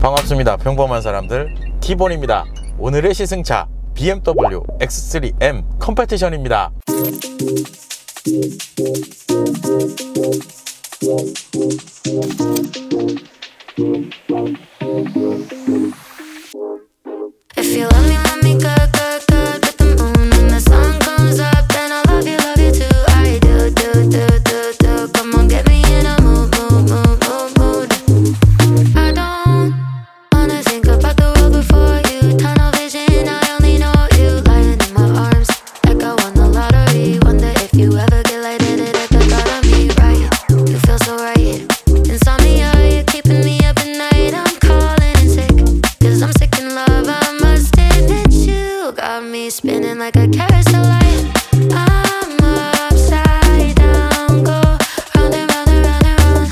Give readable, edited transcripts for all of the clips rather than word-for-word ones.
반갑습니다. 평범한 사람들 티본입니다. 오늘의 시승차 BMW X3M 컴페티션입니다. If you love me good, good, good with the moon and the sun comes up, then I love you too. I do, do, do, do, do. Come on, get me in a mood, mood, mood, mood, mood. I don't wanna think about the world before you. Tunnel vision, I only know you lying in my arms like I won the lottery. Wonder if you ever get lighted at the thought of me, right? You feel so right. Insomnia, you're keeping me up at night. I'm calling in sick, 'cause I'm sick in love. I must admit you got me spinning like a carousel light. I'm upside down, go round and round and round and round.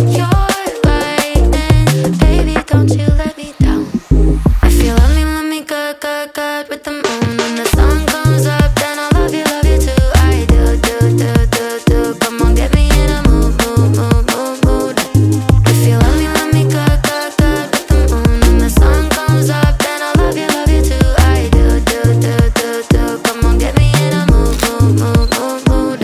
You're lightning, baby, don't you let me down. If you love me good, good, good with the moon and the sun comes up, then I love you too. I do, do, do, do, do. Come on, get me in a mood, mood, mood, mood, mood. If you love me good, good, good with the moon and the sun comes up, then I love you too. I do, do, do, do, do. Come on, get me in a mood, mood, mood, mood,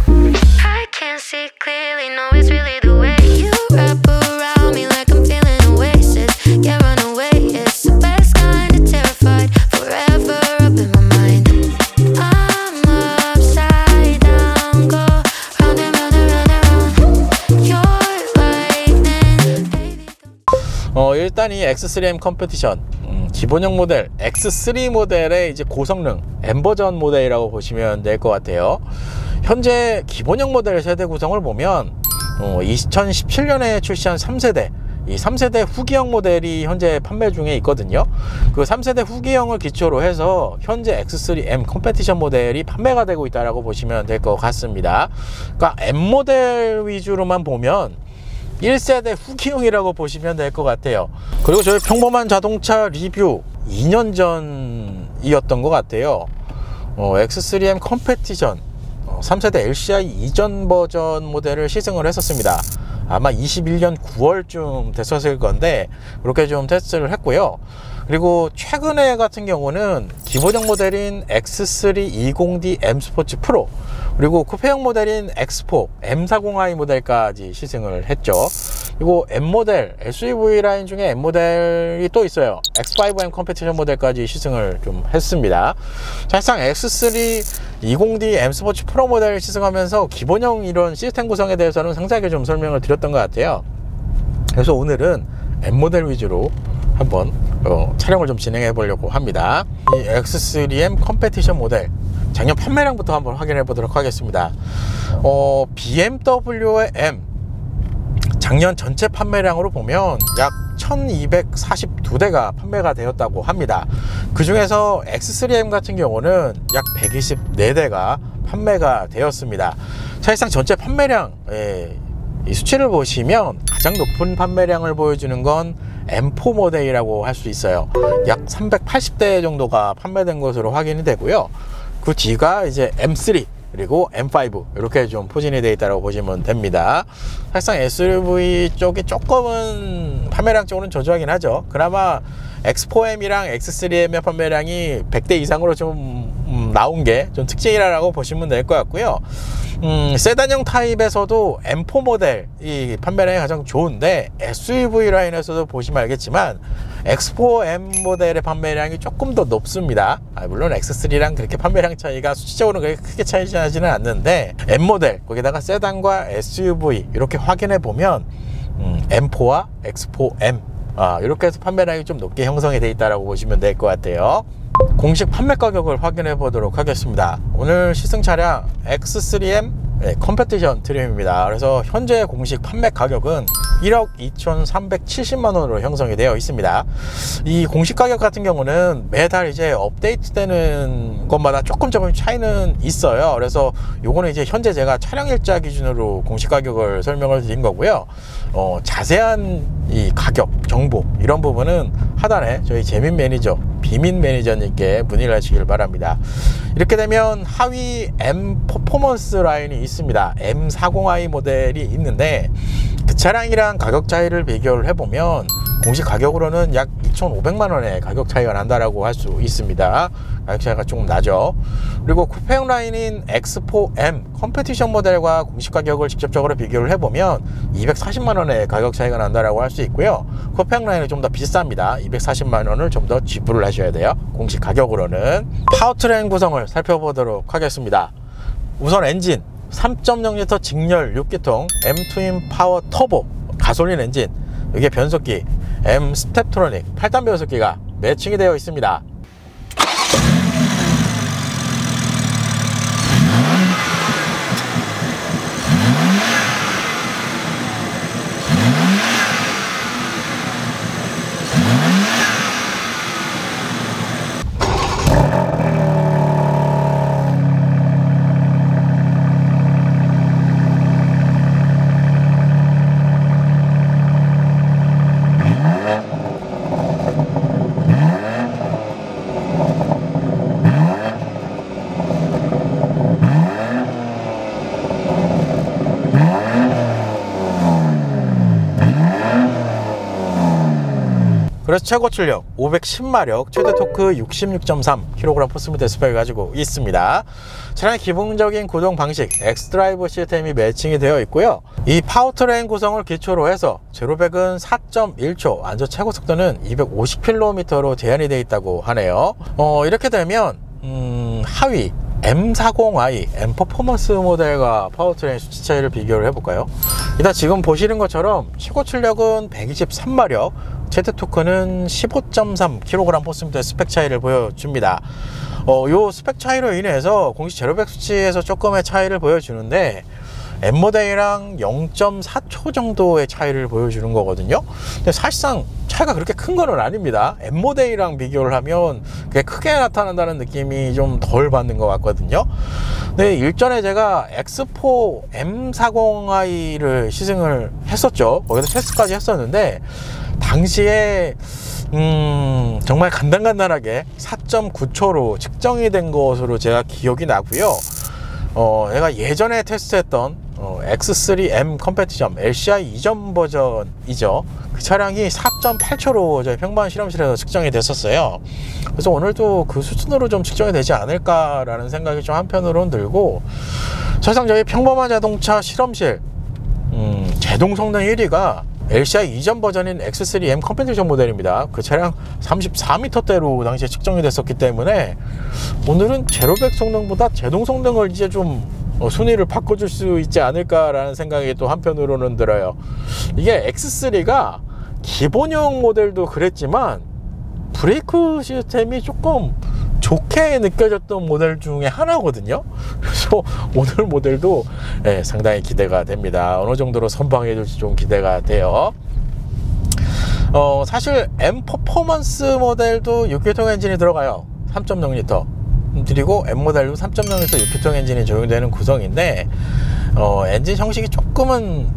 mood. I can't see clearly, no, it's really the way you wrap around me like I'm feeling oasis. Can't run away, it's the best kind of terrified, forever up in my mind. I'm upside down, go round and round and round and round. You're lightning, baby. 일단 이 X3M 컴페티션 기본형 모델 X3 모델의 이제 고성능 M 버전 모델이라고 보시면 될 것 같아요. 현재 기본형 모델 세대 구성을 보면 2017년에 출시한 3세대 이 3세대 후기형 모델이 현재 판매 중에 있거든요. 그 3세대 후기형을 기초로 해서 현재 X3M 컴페티션 모델이 판매가 되고 있다고 보시면 될 것 같습니다. 그러니까 M 모델 위주로만 보면 1세대 후기형이라고 보시면 될 것 같아요. 그리고 저희 평범한 자동차 리뷰 2년 전이었던 것 같아요. X3M 컴페티션 3세대 LCI 이전 버전 모델을 시승을 했었습니다. 아마 21년 9월쯤 됐었을 건데 그렇게 좀 테스트를 했고요. 그리고 최근에 같은 경우는 기본형 모델인 X3 20D M 스포츠 프로 그리고 쿠페형 모델인 X4 M40i 모델까지 시승을 했죠. 그리고 M 모델 SUV 라인 중에 M 모델이 또 있어요. X5M 컴페티션 모델까지 시승을 좀 했습니다. 사실상 X3 20D M 스포츠 프로 모델 시승하면서 기본형 이런 시스템 구성에 대해서는 상세하게 좀 설명을 드렸던 것 같아요. 그래서 오늘은 M 모델 위주로 한번 촬영을 좀 진행해 보려고 합니다. 이 X3M 컴페티션 모델 작년 판매량부터 한번 확인해 보도록 하겠습니다. BMW의 M 작년 전체 판매량으로 보면 약 1242대가 판매가 되었다고 합니다. 그 중에서 X3M 같은 경우는 약 124대가 판매가 되었습니다. 사실상 전체 판매량 이 수치를 보시면 가장 높은 판매량을 보여주는 건 M4 모델이라고 할 수 있어요. 약 380대 정도가 판매된 것으로 확인이 되고요. 그 뒤가 이제 M3 그리고 M5 이렇게 좀 포진이 되어 있다고 보시면 됩니다. 사실상 SUV 쪽이 조금은 판매량 쪽으로는 저조하긴 하죠. 그나마 X4M이랑 X3M의 판매량이 100대 이상으로 좀 나온 게 좀 특징이라고 보시면 될 것 같고요. 세단형 타입에서도 M4 모델 이 판매량이 가장 좋은데 SUV 라인에서도 보시면 알겠지만 X4M 모델의 판매량이 조금 더 높습니다. 물론 X3랑 그렇게 판매량 차이가 수치적으로는 그렇게 크게 차이지 하지는 않는데 M 모델 거기다가 세단과 SUV 이렇게 확인해 보면 M4와 X4M 이렇게 해서 판매량이 좀 높게 형성이 되어 있다고 보시면 될 것 같아요. 공식 판매 가격을 확인해 보도록 하겠습니다. 오늘 시승 차량 X3M 컴페티션 트림입니다. 그래서 현재 공식 판매 가격은 1억 2,370만원으로 형성이 되어 있습니다. 이 공식 가격 같은 경우는 매달 이제 업데이트 되는 것마다 조금 차이는 있어요. 그래서 요거는 이제 현재 제가 촬영 일자 기준으로 공식 가격을 설명을 드린 거고요. 자세한 이 가격 정보 이런 부분은 하단에 저희 재민 매니저 비민 매니저님께 문의를 하시길 바랍니다. 이렇게 되면 하위 M 퍼포먼스 라인이 있습니다. M40i 모델이 있는데 그 차량이랑 가격 차이를 비교를 해보면 공식 가격으로는 약 2,500만 원의 가격 차이가 난다라고 할 수 있습니다. 가격 차이가 조금 나죠. 그리고 쿠페형 라인인 X4M 컴페티션 모델과 공식 가격을 직접적으로 비교를 해보면 240만 원의 가격 차이가 난다라고 할 수 있고요. 쿠페형 라인은 좀 더 비쌉니다. 240만 원을 좀 더 지불을 하셔야 돼요. 공식 가격으로는. 파워트레인 구성을 살펴보도록 하겠습니다. 우선 엔진 3.0L 직렬 6기통 M 트윈 파워 터보 가솔린 엔진, 이게 변속기 M 스텝트로닉 8단 변속기가 매칭이 되어 있습니다. 그래서 최고 출력 510마력, 최대 토크 66.3kg 포스미터 스펙을 가지고 있습니다. 차량의 기본적인 구동 방식 X드라이브 시스템이 매칭이 되어 있고요. 이 파워트레인 구성을 기초로 해서 제로백은 4.1초, 안전 최고 속도는 250km로 제한이 되어 있다고 하네요. 이렇게 되면 하위 M40i M 퍼포먼스 모델과 파워트레인 수치 차이를 비교를 해볼까요? 일단 지금 보시는 것처럼 최고 출력은 123마력, 최대 토크는 15.3kg 포스미터 스펙 차이를 보여줍니다. 요 스펙 차이로 인해서 공식 제로백 수치에서 조금의 차이를 보여주는데 M모델이랑 0.4초 정도의 차이를 보여주는 거거든요. 근데 사실상 차이가 그렇게 큰 거는 아닙니다. M모델이랑 비교를 하면 그게 크게 나타난다는 느낌이 좀 덜 받는 것 같거든요. 근데 일전에 제가 X4 M40i를 시승을 했었죠. 거기서 테스트까지 했었는데 당시에 정말 간단하게 4.9초로 측정이 된 것으로 제가 기억이 나고요. 내가 예전에 테스트했던 X3M 컴패티션 LCI 이전 버전이죠. 그 차량이 4.8초로 저희 평범한 실험실에서 측정이 됐었어요. 그래서 오늘도 그 수준으로 좀 측정이 되지 않을까라는 생각이 좀 한편으로는 들고, 사실상 저희 평범한 자동차 실험실 제동 성능 1위가 LCI 이전 버전인 X3M 컴패티션 모델입니다. 그 차량 34m대로 당시에 측정이 됐었기 때문에 오늘은 제로백 성능보다 제동 성능을 이제 좀 순위를 바꿔줄 수 있지 않을까라는 생각이 또 한편으로는 들어요. 이게 X3가 기본형 모델도 그랬지만 브레이크 시스템이 조금 좋게 느껴졌던 모델 중에 하나거든요. 그래서 오늘 모델도 상당히 기대가 됩니다. 어느 정도로 선방해 줄지 좀 기대가 돼요. 사실 M 퍼포먼스 모델도 6기통 엔진이 들어가요. 3.0L. 그리고 M 모델도 3.0L 6기통 엔진이 적용되는 구성인데 엔진 형식이 조금은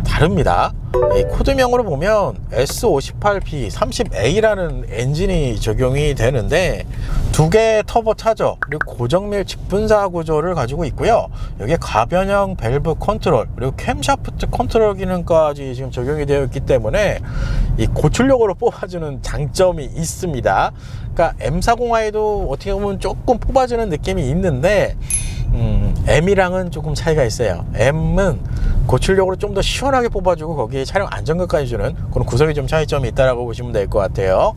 다릅니다. 이 코드명으로 보면 S58B30A라는 엔진이 적용이 되는데 두 개의 터보 차저 그리고 고정밀 직분사 구조를 가지고 있고요. 여기에 가변형 밸브 컨트롤 그리고 캠샤프트 컨트롤 기능까지 지금 적용이 되어 있기 때문에 이 고출력으로 뽑아주는 장점이 있습니다. 그러니까 M40i도 어떻게 보면 조금 뽑아주는 느낌이 있는데 M이랑은 조금 차이가 있어요. M은 고출력으로 좀 더 시원하게 뽑아주고 거기에 차량 안정감까지 주는 그런 구성이 좀 차이점이 있다라고 보시면 될 것 같아요.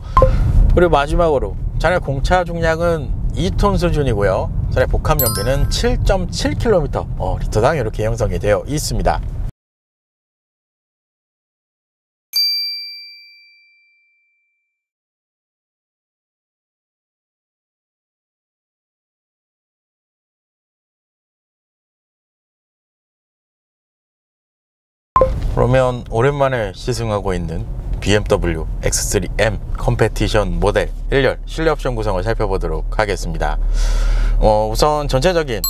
그리고 마지막으로 차량 공차 중량은 2톤 수준이고요. 차량 복합 연비는 7.7km 리터당 이렇게 형성이 되어 있습니다. 그러면 오랜만에 시승하고 있는 BMW X3M 컴패티션 모델 1열 실내 옵션 구성을 살펴보도록 하겠습니다. 우선 전체적인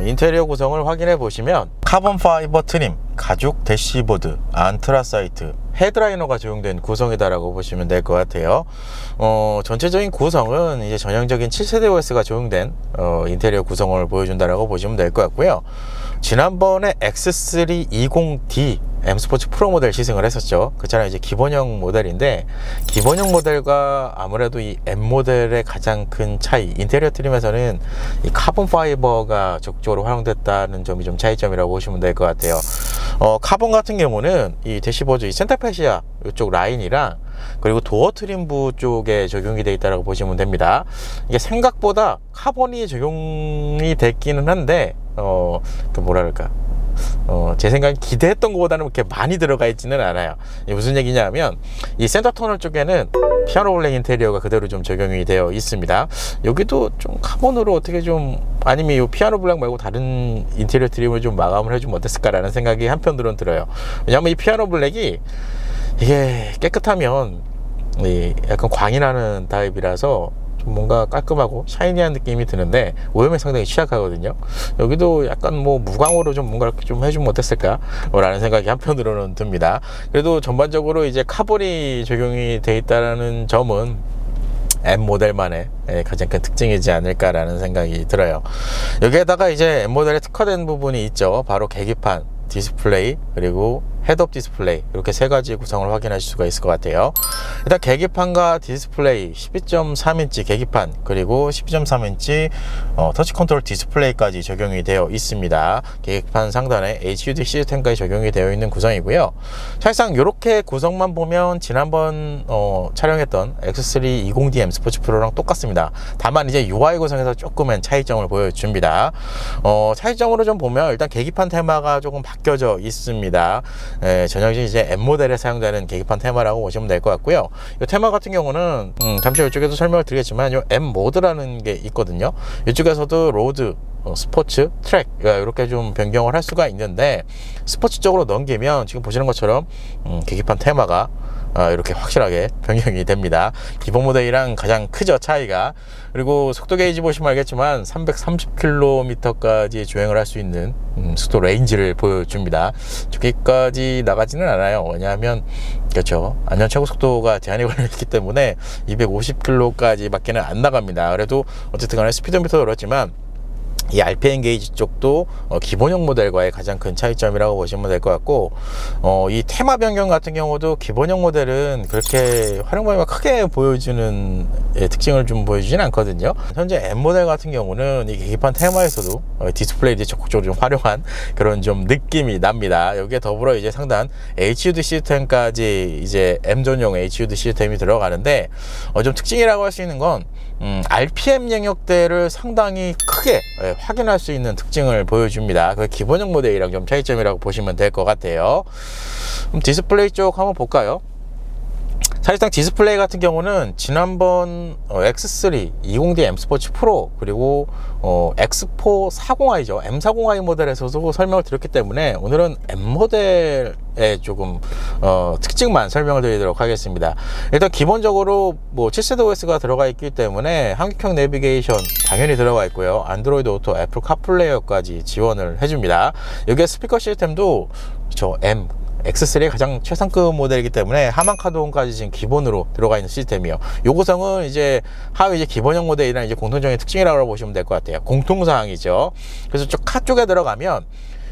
인테리어 구성을 확인해 보시면 카본 파이버 트림, 가죽 대시보드, 안트라사이트, 헤드라이너가 적용된 구성이다라고 보시면 될 것 같아요. 전체적인 구성은 이제 전형적인 7세대 OS가 적용된 인테리어 구성을 보여준다라고 보시면 될 것 같고요. 지난번에 X3 20D M 스포츠 프로 모델 시승을 했었죠. 그 차량 이제 기본형 모델인데, 기본형 모델과 아무래도 이 M 모델의 가장 큰 차이, 인테리어 트림에서는 이 카본 파이버가 적극적으로 활용됐다는 점이 좀 차이점이라고 보시면 될 것 같아요. 카본 같은 경우는 이 대시보드 이 센터 패시아 이쪽 라인이랑 그리고 도어 트림부 쪽에 적용이 되어 있다고 보시면 됩니다. 이게 생각보다 카본이 적용이 됐기는 한데 그 뭐랄까, 제 생각엔 기대했던 것보다는 그렇게 많이 들어가 있지는 않아요. 이게 무슨 얘기냐면, 이 센터 터널 쪽에는 피아노 블랙 인테리어가 그대로 좀 적용이 되어 있습니다. 여기도 좀 카본으로 어떻게 좀, 아니면 이 피아노 블랙 말고 다른 인테리어 트림을 좀 마감을 해주면 어땠을까라는 생각이 한편으로는 들어요. 왜냐하면 이 피아노 블랙이 이게 깨끗하면 약간 광이 나는 타입이라서 좀 뭔가 깔끔하고 샤이니한 느낌이 드는데 오염에 상당히 취약하거든요. 여기도 약간 뭐 무광으로 좀 뭔가 이렇게 좀 해주면 어땠을까 라는 생각이 한편으로는 듭니다. 그래도 전반적으로 이제 카본이 적용이 돼 있다는 점은 M 모델만의 가장 큰 특징이지 않을까라는 생각이 들어요. 여기에다가 이제 M 모델에 특화된 부분이 있죠. 바로 계기판, 디스플레이, 그리고 헤드업 디스플레이, 이렇게 세 가지 구성을 확인하실 수가 있을 것 같아요. 일단 계기판과 디스플레이, 12.3인치 계기판, 그리고 12.3인치 터치 컨트롤 디스플레이까지 적용이 되어 있습니다. 계기판 상단에 HUD 시스템까지 적용이 되어 있는 구성이고요. 사실상 이렇게 구성만 보면 지난번 촬영했던 X3 20D M 스포츠 프로랑 똑같습니다. 다만 이제 UI 구성에서 조금은 차이점을 보여줍니다. 차이점으로 좀 보면 일단 계기판 테마가 조금 바뀌어져 있습니다. 전형적인 이제 M 모델에 사용되는 계기판 테마라고 보시면 될 것 같고요. 이 테마 같은 경우는 잠시 이쪽에도 설명을 드리겠지만, 이 M 모드라는 게 있거든요. 이쪽에서도 로드, 스포츠, 트랙 이렇게 좀 변경을 할 수가 있는데, 스포츠 쪽으로 넘기면 지금 보시는 것처럼 계기판 테마가 이렇게 확실하게 변경이 됩니다. 기본 모델이랑 가장 크죠, 차이가. 그리고 속도 게이지 보시면 알겠지만 330km까지 주행을 할 수 있는 속도 레인지를 보여줍니다. 저기까지 나가지는 않아요. 왜냐하면 그렇죠, 안전 최고 속도가 제한이 걸려 있기 때문에 250km까지 밖에는 안 나갑니다. 그래도 어쨌든 간에 스피드미터도 그렇지만 이 RPM 게이지 쪽도 기본형 모델과의 가장 큰 차이점이라고 보시면 될 것 같고, 이 테마 변경 같은 경우도 기본형 모델은 그렇게 활용 범위가 크게 보여주는 특징을 좀 보여주진 않거든요. 현재 M 모델 같은 경우는 이 계기판 테마에서도 디스플레이를 적극적으로 좀 활용한 그런 좀 느낌이 납니다. 여기에 더불어 이제 상단 HUD 시스템까지, 이제 M 전용 HUD 시스템이 들어가는데, 좀 특징이라고 할 수 있는 건 RPM 영역대를 상당히 크게 확인할 수 있는 특징을 보여줍니다. 그 기본형 모델이랑 좀 차이점이라고 보시면 될 것 같아요. 그럼 디스플레이 쪽 한번 볼까요? 사실상 디스플레이 같은 경우는 지난번 X3 20D M 스포츠 프로, 그리고 X4 40i죠. M40i 모델에서도 설명을 드렸기 때문에 오늘은 M 모델의 조금 특징만 설명을 드리도록 하겠습니다. 일단 기본적으로 뭐 7세대 OS가 들어가 있기 때문에 한국형 내비게이션 당연히 들어가 있고요. 안드로이드 오토, 애플 카플레이어까지 지원을 해줍니다. 여기에 스피커 시스템도 저 X3의 가장 최상급 모델이기 때문에 하만카드온까지 지금 기본으로 들어가 있는 시스템이요. 요 구성은 이제 하위 이제 기본형 모델이랑 이제 공통적인 특징이라고 보시면 될 것 같아요. 공통사항이죠. 그래서 저 카 쪽에 들어가면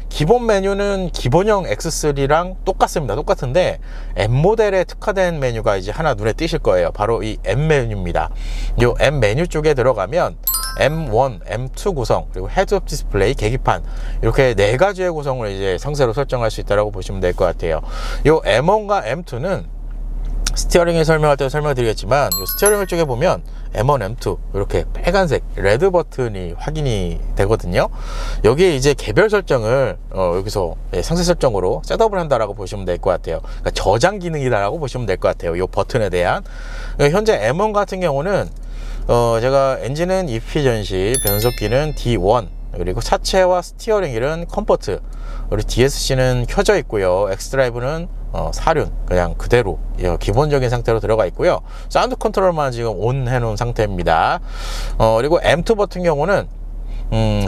기본 메뉴는 기본형 X3랑 똑같습니다. 똑같은데 M 모델에 특화된 메뉴가 이제 하나 눈에 띄실 거예요. 바로 이 M 메뉴입니다. 이 M 메뉴 쪽에 들어가면 M1, M2 구성, 그리고 헤드업 디스플레이, 계기판, 이렇게 네 가지의 구성을 이제 상세로 설정할 수 있다고 보시면 될 것 같아요. 이 M1과 M2는 스티어링에 설명할 때 설명드리겠지만, 이 스티어링 쪽에 보면 M1, M2 이렇게 빨간색 레드 버튼이 확인이 되거든요. 여기에 이제 개별 설정을 여기서 상세 설정으로 셋업을 한다라고 보시면 될 것 같아요. 그러니까 저장 기능이다라고 보시면 될 것 같아요. 이 버튼에 대한. 현재 M1 같은 경우는 제가 엔진은 EP 전시, 변속기는 D1, 그리고 차체와 스티어링 휠은 컴포트, 그리고 DSC는 켜져 있고요. X드라이브는 사륜 그냥 그대로 기본적인 상태로 들어가 있고요. 사운드 컨트롤만 지금 온 해놓은 상태입니다. 그리고 M2 같은 경우는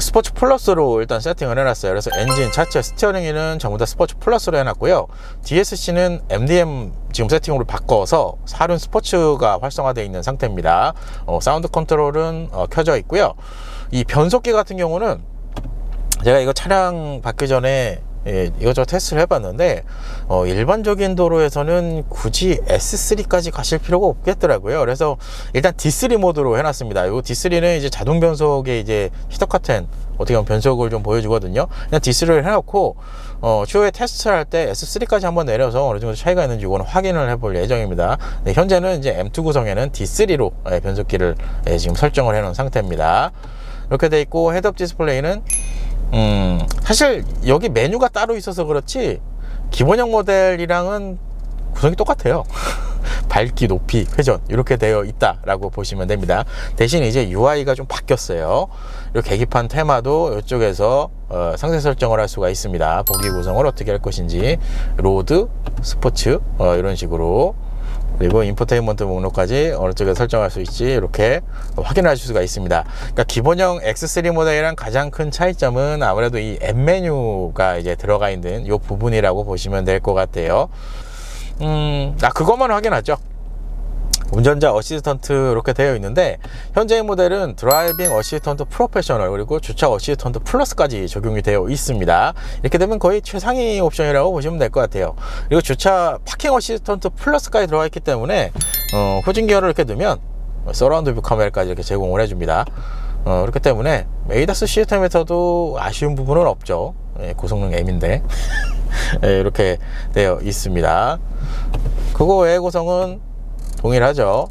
스포츠 플러스로 일단 세팅을 해놨어요. 그래서 엔진, 차체, 스티어링 휠은 전부 다 스포츠 플러스로 해놨고요. DSC는 MDM 지금 세팅으로 바꿔서 사륜 스포츠가 활성화되어 있는 상태입니다. 사운드 컨트롤은 켜져 있고요. 이 변속기 같은 경우는 제가 이거 차량 받기 전에 이것저것 테스트를 해봤는데 일반적인 도로에서는 굳이 S3까지 가실 필요가 없겠더라고요. 그래서 일단 D3 모드로 해놨습니다. 이 D3는 이제 자동 변속에 이제 히터 커튼 어떻게 보면 변속을 좀 보여주거든요. 그냥 D3를 해놓고 추후에 테스트를 할 때 S3까지 한번 내려서 어느 정도 차이가 있는지 이거는 확인을 해볼 예정입니다. 네, 현재는 이제 M2 구성에는 D3로 변속기를 지금 설정을 해놓은 상태입니다. 이렇게 돼 있고 헤드업 디스플레이는 사실 여기 메뉴가 따로 있어서 그렇지 기본형 모델이랑은 구성이 똑같아요. 밝기, 높이, 회전 이렇게 되어 있다라고 보시면 됩니다. 대신 이제 UI가 좀 바뀌었어요. 이 계기판 테마도 이쪽에서 상세 설정을 할 수가 있습니다. 보기 구성을 어떻게 할 것인지, 로드, 스포츠 이런 식으로, 그리고 인포테인먼트 목록까지 어느 쪽에 설정할 수 있지 이렇게 확인하실 수가 있습니다. 그러니까 기본형 X3 모델이랑 가장 큰 차이점은 아무래도 이 M 메뉴가 이제 들어가 있는 이 부분이라고 보시면 될 것 같아요. 그것만 확인하죠. 운전자 어시스턴트 이렇게 되어 있는데 현재의 모델은 드라이빙 어시스턴트 프로페셔널 그리고 주차 어시스턴트 플러스까지 적용이 되어 있습니다. 이렇게 되면 거의 최상위 옵션이라고 보시면 될 것 같아요. 그리고 주차 파킹 어시스턴트 플러스까지 들어가 있기 때문에 후진 기어를 이렇게 넣으면 서라운드 뷰 카메라까지 이렇게 제공을 해줍니다. 그렇기 때문에 에이다스 시스템에서도 아쉬운 부분은 없죠. 고성능 M인데 이렇게 되어 있습니다. 그거 외의 구성은 동일하죠.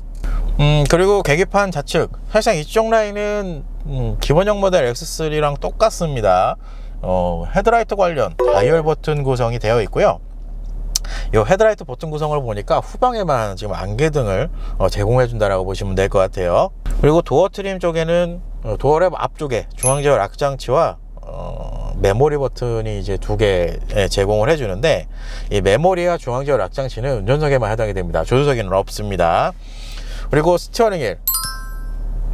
그리고 계기판 좌측 사실상 이쪽 라인은 기본형 모델 X3랑 똑같습니다. 헤드라이트 관련 다이얼 버튼 구성이 되어 있고요. 이 헤드라이트 버튼 구성을 보니까 후방에만 지금 안개등을 제공해 준다라고 보시면 될 것 같아요. 그리고 도어 트림 쪽에는 도어랩 앞쪽에 중앙제어 락 장치와 메모리 버튼이 이제 2개 제공을 해주는데 이 메모리와 중앙제어 락 장치는 운전석에만 해당이 됩니다. 조수석에는 없습니다. 그리고 스티어링 휠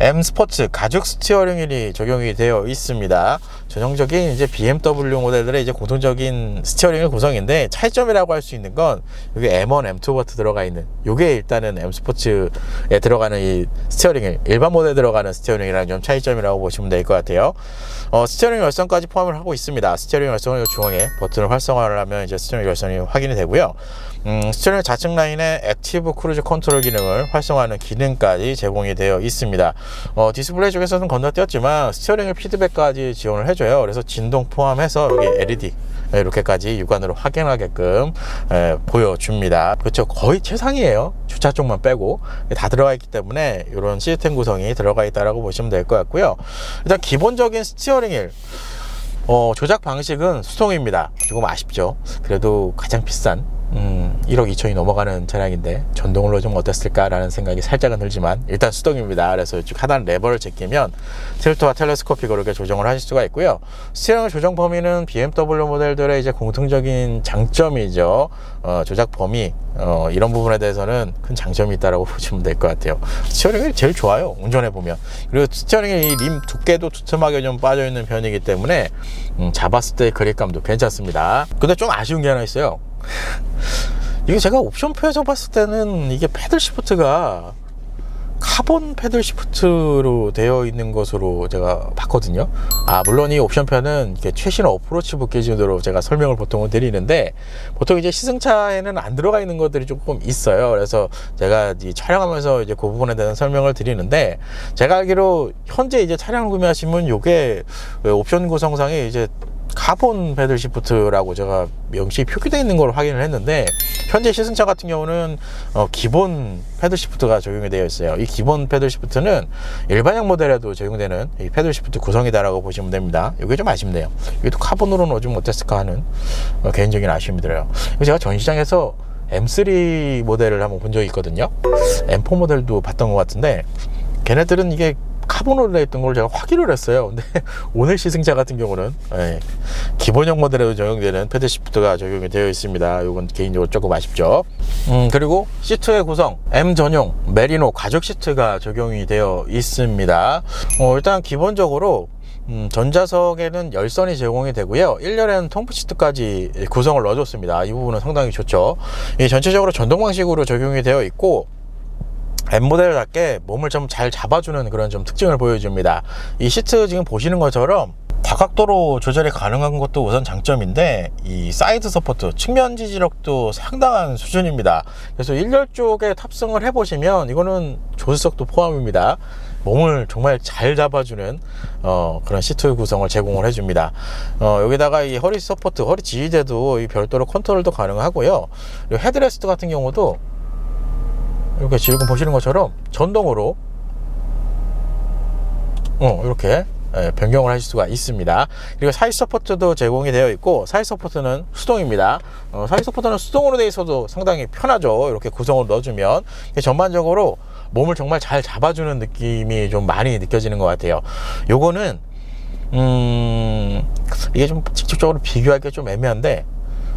M 스포츠 가죽 스티어링 휠이 적용이 되어 있습니다. 전형적인 이제 BMW 모델들의 이제 공통적인 스티어링 휠 구성인데 차이점이라고 할 수 있는 건 여기 M1, M2 버튼 들어가 있는 요게 일단은 M 스포츠에 들어가는 이 스티어링 휠 일반 모델에 들어가는 스티어링 휠이랑 좀 차이점이라고 보시면 될 것 같아요. 스티어링 열선까지 포함을 하고 있습니다. 스티어링 열선은 중앙에 버튼을 활성화를 하면 이제 스티어링 열선이 확인이 되고요. 스티어링 좌측 라인에 액티브 크루즈 컨트롤 기능을 활성화하는 기능까지 제공이 되어 있습니다. 디스플레이 쪽에서는 건너뛰었지만 스티어링 피드백까지 지원을 해줘요. 그래서 진동 포함해서 여기 LED 이렇게까지 육안으로 확인하게끔 보여줍니다. 그렇죠. 거의 최상이에요. 주차 쪽만 빼고 다 들어가 있기 때문에 이런 시스템 구성이 들어가 있다라고 보시면 될 것 같고요. 일단 기본적인 스티어링 휠 조작 방식은 수동입니다. 조금 아쉽죠. 그래도 가장 비싼 1억 2천이 넘어가는 차량인데 전동으로 좀 어땠을까 라는 생각이 살짝은 들지만 일단 수동입니다. 그래서 이쪽 하단 레버를 제끼면 틸트와 텔레스코픽 그렇게 조정을 하실 수가 있고요. 스티어링 조정 범위는 BMW 모델들의 이제 공통적인 장점이죠. 조작 범위 이런 부분에 대해서는 큰 장점이 있다라고 보시면 될 것 같아요. 스티어링이 제일 좋아요. 운전해 보면. 그리고 스티어링이 림 두께도 두툼하게 좀 빠져 있는 편이기 때문에 잡았을 때의 그립감도 괜찮습니다. 근데 좀 아쉬운 게 하나 있어요. 이게 제가 옵션표에서 봤을 때는 이게 패들 시프트가 카본 패들 시프트로 되어 있는 것으로 제가 봤거든요. 물론 이 옵션표는 이렇게 최신 어프로치북 기준으로 제가 설명을 보통은 드리는데 보통 이제 시승차에는 안 들어가 있는 것들이 조금 있어요. 그래서 제가 이 촬영하면서 이제 그 부분에 대한 설명을 드리는데 제가 알기로 현재 이제 차량을 구매하시면 이게 옵션 구성상에 이제 카본 패들 시프트라고 제가 명시 표기되어 있는 걸 확인을 했는데 현재 시승차 같은 경우는 기본 패들 시프트가 적용이 되어 있어요. 이 기본 패들 시프트는 일반형 모델에도 적용되는 이 패들 시프트 구성이다라고 보시면 됩니다. 이게 좀 아쉽네요. 이것도 카본으로 넣어주면 어땠을까 하는 개인적인 아쉬움이 들어요. 제가 전시장에서 M3 모델을 한번 본 적이 있거든요. M4 모델도 봤던 것 같은데 걔네들은 이게 카본으로 되어 있던 걸 제가 확인을 했어요. 근데 오늘 시승차 같은 경우는 기본형 모델에도 적용되는 패드 시프트가 적용이 되어 있습니다. 이건 개인적으로 조금 아쉽죠. 그리고 시트의 구성 M 전용 메리노 가죽 시트가 적용이 되어 있습니다. 일단 기본적으로 전자석에는 열선이 제공이 되고요. 1열에는 통풍 시트까지 구성을 넣어줬습니다. 이 부분은 상당히 좋죠. 전체적으로 전동 방식으로 적용이 되어 있고 M모델답게 몸을 좀 잘 잡아주는 그런 좀 특징을 보여줍니다. 이 시트 지금 보시는 것처럼 다각도로 조절이 가능한 것도 우선 장점인데, 이 사이드 서포트, 측면 지지력도 상당한 수준입니다. 그래서 1열 쪽에 탑승을 해보시면 이거는 조수석도 포함입니다. 몸을 정말 잘 잡아주는 그런 시트 구성을 제공을 해줍니다. 여기다가 이 허리 서포트, 허리 지지대도 이 별도로 컨트롤도 가능하고요. 그리고 헤드레스트 같은 경우도 이렇게 지금 보시는 것처럼 전동으로 이렇게 변경을 하실 수가 있습니다. 그리고 사이드 서포트도 제공이 되어 있고, 사이드 서포트는 수동입니다. 사이드 서포트는 수동으로 되어 있어도 상당히 편하죠. 이렇게 구성을 넣어주면 전반적으로 몸을 정말 잘 잡아주는 느낌이 좀 많이 느껴지는 것 같아요. 요거는 이게 좀 직접적으로 비교하기가 좀 애매한데,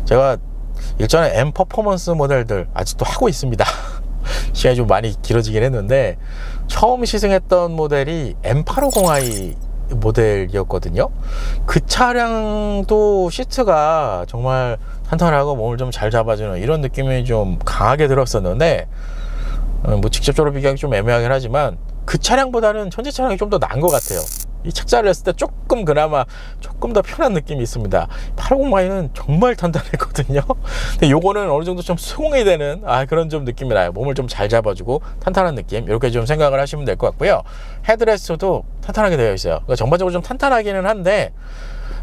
제가 일전에 M 퍼포먼스 모델들 아직도 하고 있습니다. 시간이 좀 많이 길어지긴 했는데, 처음 시승했던 모델이 M850i 모델이었거든요. 그 차량도 시트가 정말 탄탄하고 몸을 좀 잘 잡아주는 이런 느낌이 좀 강하게 들었었는데, 뭐 직접적으로 비교하기 좀 애매하긴 하지만 그 차량보다는 현재 차량이 좀 더 나은 것 같아요. 이 착자를 했을 때 그나마 조금 더 편한 느낌이 있습니다. 850i는 정말 탄탄했거든요. 근데 요거는 어느 정도 좀 수긍이 되는 그런 좀 느낌이 나요. 몸을 좀 잘 잡아주고 탄탄한 느낌, 이렇게 좀 생각을 하시면 될 것 같고요. 헤드레스트도 탄탄하게 되어 있어요. 그러니까 전반적으로 좀 탄탄하기는 한데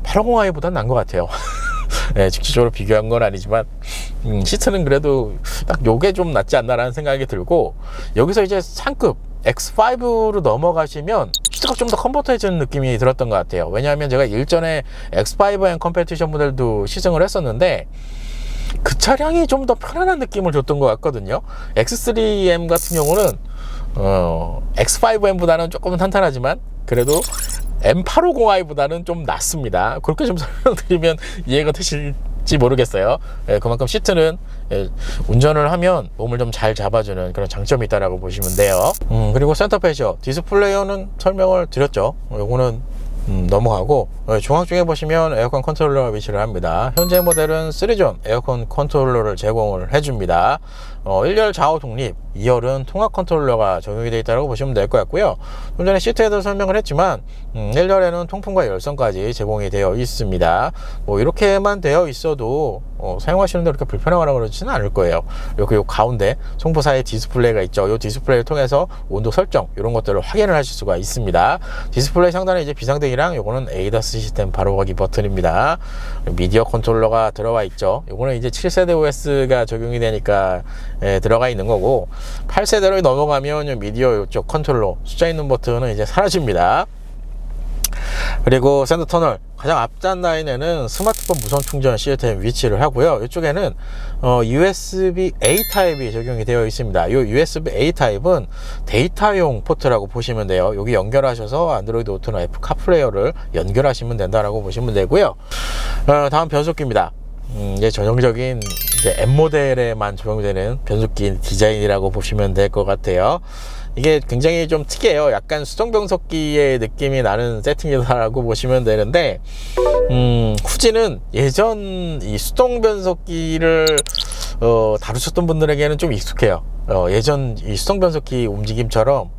850i보다는 나은 것 같아요. 네, 직접적으로 비교한 건 아니지만 시트는 그래도 딱 요게 좀 낫지 않나라는 생각이 들고, 여기서 이제 상급 X5로 넘어가시면 시트가 좀 더 컴포트해지는 느낌이 들었던 것 같아요. 왜냐하면 제가 일전에 X5M 컴페티션 모델도 시승을 했었는데 그 차량이 좀 더 편안한 느낌을 줬던 것 같거든요. X3M 같은 경우는 X5M보다는 조금은 탄탄하지만 그래도 M850i보다는 좀 낫습니다. 그렇게 좀 설명드리면 이해가 되실지 모르겠어요. 그만큼 시트는 운전을 하면 몸을 좀 잘 잡아주는 그런 장점이 있다라고 보시면 돼요. 그리고 센터 패셔 디스플레이어는 설명을 드렸죠. 요거는 넘어가고, 중앙쪽에 보시면 에어컨 컨트롤러가 위치를 합니다. 현재 모델은 3존 에어컨 컨트롤러를 제공을 해줍니다. 1열 좌우 독립, 2열은 통합 컨트롤러가 적용이 되어 있다고 보시면 될 것 같고요. 좀 전에 시트에도 설명을 했지만 1열에는 통풍과 열선까지 제공이 되어 있습니다. 뭐 이렇게만 되어 있어도 사용하시는데 그렇게 불편하거나 그러지는 않을 거예요. 이렇게 요 가운데 송부사의 디스플레이가 있죠. 이 디스플레이를 통해서 온도 설정 이런 것들을 확인을 하실 수가 있습니다. 디스플레이 상단에 이제 비상등이랑 요거는 ADAS 시스템 바로가기 버튼입니다. 미디어 컨트롤러가 들어와 있죠. 요거는 이제 7세대 OS가 적용이 되니까 들어가 있는 거고, 8세대로 넘어가면 미디어 이쪽 컨트롤러 숫자 있는 버튼은 이제 사라집니다. 그리고 센터 터널 가장 앞단 라인에는 스마트폰 무선 충전 시스템 위치를 하고요. 이쪽에는 USB-A 타입이 적용이 되어 있습니다. 이 USB-A 타입은 데이터용 포트라고 보시면 돼요. 여기 연결하셔서 안드로이드 오토나 애플 카플레이어를 연결하시면 된다라고 보시면 되고요. 다음 변속기입니다. 이제 전형적인 이제 M 모델에만 적용되는 변속기 디자인이라고 보시면 될 것 같아요. 이게 굉장히 좀 특이해요. 약간 수동 변속기의 느낌이 나는 세팅이다라고 보시면 되는데, 후지는 예전 이 수동 변속기를 다루셨던 분들에게는 좀 익숙해요. 예전 이 수동 변속기 움직임처럼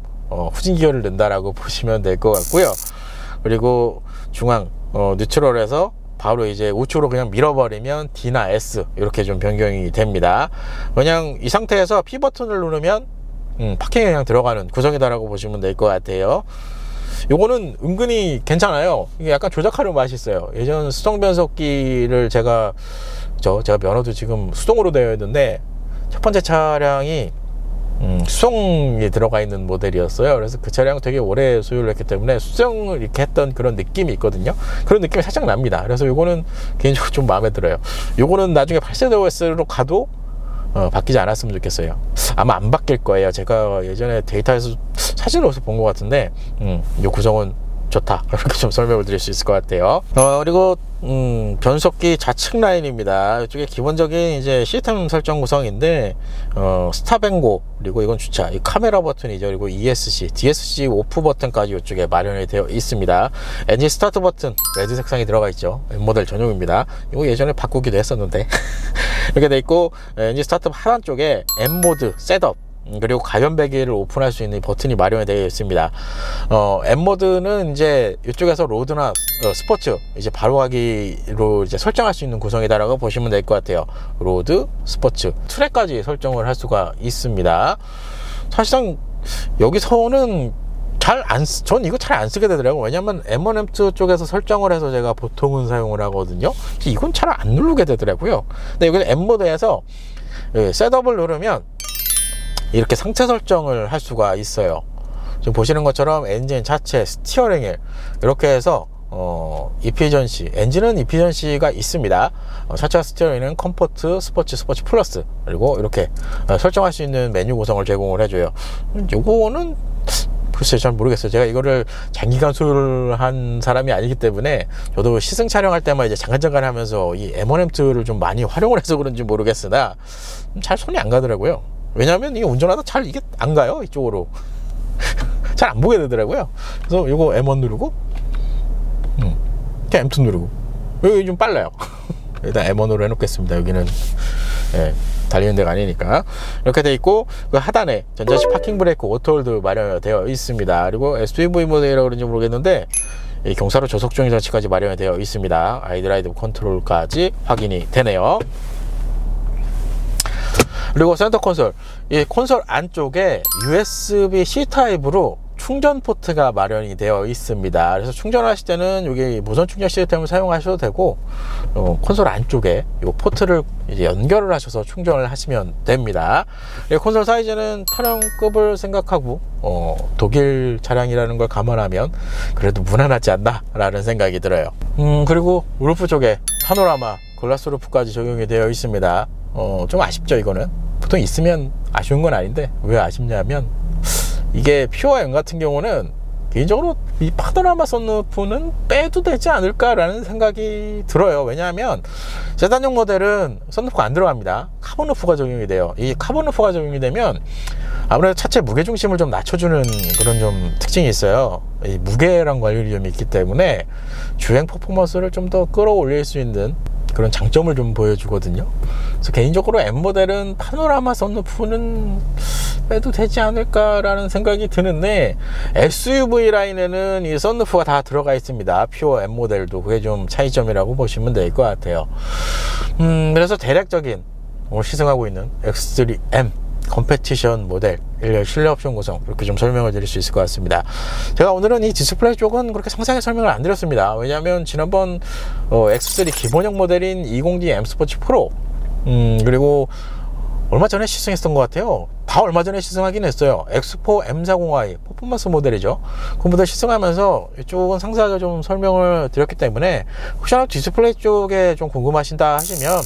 후진 기어를 넣는다라고 보시면 될 것 같고요. 그리고 중앙 뉴트럴에서 바로 이제 우측으로 그냥 밀어버리면 D나 S 이렇게 좀 변경이 됩니다. 그냥 이 상태에서 P 버튼을 누르면 파킹에 그냥 들어가는 구성이다라고 보시면 될 것 같아요. 요거는 은근히 괜찮아요. 이게 약간 조작하는 맛이 있어요. 예전 수동 변속기를 제가 면허도 지금 수동으로 되어 있는데 첫 번째 차량이 수동이 들어가 있는 모델이었어요. 그래서 그 차량 되게 오래 소유를 했기 때문에 수동을 이렇게 했던 그런 느낌이 있거든요. 그런 느낌이 살짝 납니다. 그래서 요거는 개인적으로 좀 마음에 들어요. 요거는 나중에 8세대 OS로 가도 바뀌지 않았으면 좋겠어요. 아마 안 바뀔 거예요. 제가 예전에 데이터에서 사진을 어디서 본 것 같은데 이 구성은 좋다, 이렇게 좀 설명을 드릴 수 있을 것 같아요. 그리고 변속기 좌측 라인입니다. 이쪽에 기본적인 이제 시스템 설정 구성인데 스탑앤고, 그리고 이건 주차, 이 카메라 버튼이죠. 그리고 ESC, DSC 오프 버튼까지 이쪽에 마련이 되어 있습니다. 엔진 스타트 버튼 레드 색상이 들어가 있죠. M모델 전용입니다. 이거 예전에 바꾸기도 했었는데 이렇게 돼 있고, 엔진 스타트 하단 쪽에 M모드 셋업 그리고 가변배기를 오픈할 수 있는 버튼이 마련이 되어 있습니다. M 모드는 이제 이쪽에서 로드나 스포츠 이제 바로 가기로 이제 설정할 수 있는 구성이다라고 보시면 될 것 같아요. 로드, 스포츠, 트랙까지 설정을 할 수가 있습니다. 사실상 여기서는 전 이거 잘 안 쓰게 되더라고요. 왜냐면 M1M2 쪽에서 설정을 해서 제가 보통은 사용을 하거든요. 이건 잘 안 누르게 되더라고요. 근데 여기 M 모드에서 셋업을 누르면 이렇게 상태 설정을 할 수가 있어요. 지금 보시는 것처럼 엔진, 차체, 스티어링 휠 이렇게 해서 이피전시, 엔진은 이피전시가 있습니다. 차체와 스티어링은 컴포트, 스포츠, 스포츠 플러스, 그리고 이렇게 설정할 수 있는 메뉴 구성을 제공을 해줘요. 요거는 글쎄요, 잘 모르겠어요. 제가 이거를 장기간 소유한 사람이 아니기 때문에 저도 시승 촬영할 때만 이제 잠깐잠깐 하면서 이 M1M2를 좀 많이 활용을 해서 그런지 모르겠으나 잘 손이 안 가더라고요. 왜냐하면 이게 운전하다 잘 이게 안 가요, 이쪽으로. 잘 안 보게 되더라고요. 그래서 이거 M1 누르고 그냥 M2 누르고, 여기 좀 빨라요. 일단 M1으로 해놓겠습니다. 여기는 달리는 데가 아니니까. 이렇게 돼 있고, 그 하단에 전자식 파킹 브레이크 오토홀드 마련되어 있습니다. 그리고 SUV 모델이라고 그런지 모르겠는데 이 경사로 저속 중위 장치까지 마련이 되어 있습니다. 아이드라이브 컨트롤까지 확인이 되네요. 그리고 센터 콘솔, 이 콘솔 안쪽에 USB-C 타입으로 충전 포트가 마련이 되어 있습니다. 그래서 충전하실 때는 여기 무선 충전 시스템을 사용하셔도 되고, 콘솔 안쪽에 이 포트를 이제 연결을 하셔서 충전을 하시면 됩니다. 그리고 콘솔 사이즈는 타령급을 생각하고 독일 차량이라는 걸 감안하면 그래도 무난하지 않나 라는 생각이 들어요. 그리고 루프 쪽에 파노라마 글라스 루프까지 적용이 되어 있습니다. 좀 아쉽죠. 이거는 보통 있으면 아쉬운 건 아닌데, 왜 아쉽냐면 이게 퓨어 M 같은 경우는 개인적으로 이 파노라마 선루프는 빼도 되지 않을까 라는 생각이 들어요. 왜냐하면 세단용 모델은 선루프가 안 들어갑니다. 카본 루프가 적용이 돼요. 이 카본 루프가 적용이 되면 아무래도 차체 무게중심을 좀 낮춰주는 그런 좀 특징이 있어요. 이 무게랑 관련이 좀 있기 때문에 주행 퍼포먼스를 좀 더 끌어올릴 수 있는 그런 장점을 좀 보여주거든요. 그래서 개인적으로 M 모델은 파노라마 선루프는 빼도 되지 않을까라는 생각이 드는데, SUV 라인에는 이 선루프가 다 들어가 있습니다. 퓨어 M 모델도. 그게 좀 차이점이라고 보시면 될 것 같아요. 그래서 대략적인 오늘 시승하고 있는 X3M 컴페티션 모델 실내 옵션 구성, 이렇게 좀 설명을 드릴 수 있을 것 같습니다. 제가 오늘은 이 디스플레이 쪽은 그렇게 상세하게 설명을 안 드렸습니다. 왜냐하면 지난번 X3 기본형 모델인 20D M 스포츠 프로, 그리고 얼마 전에 시승했던 것 같아요. 다 얼마 전에 시승하긴 했어요. X4 M40i 퍼포먼스 모델이죠. 그 모델 시승하면서 이쪽은 상세하게 좀 설명을 드렸기 때문에 혹시나 디스플레이 쪽에 좀 궁금하신다 하시면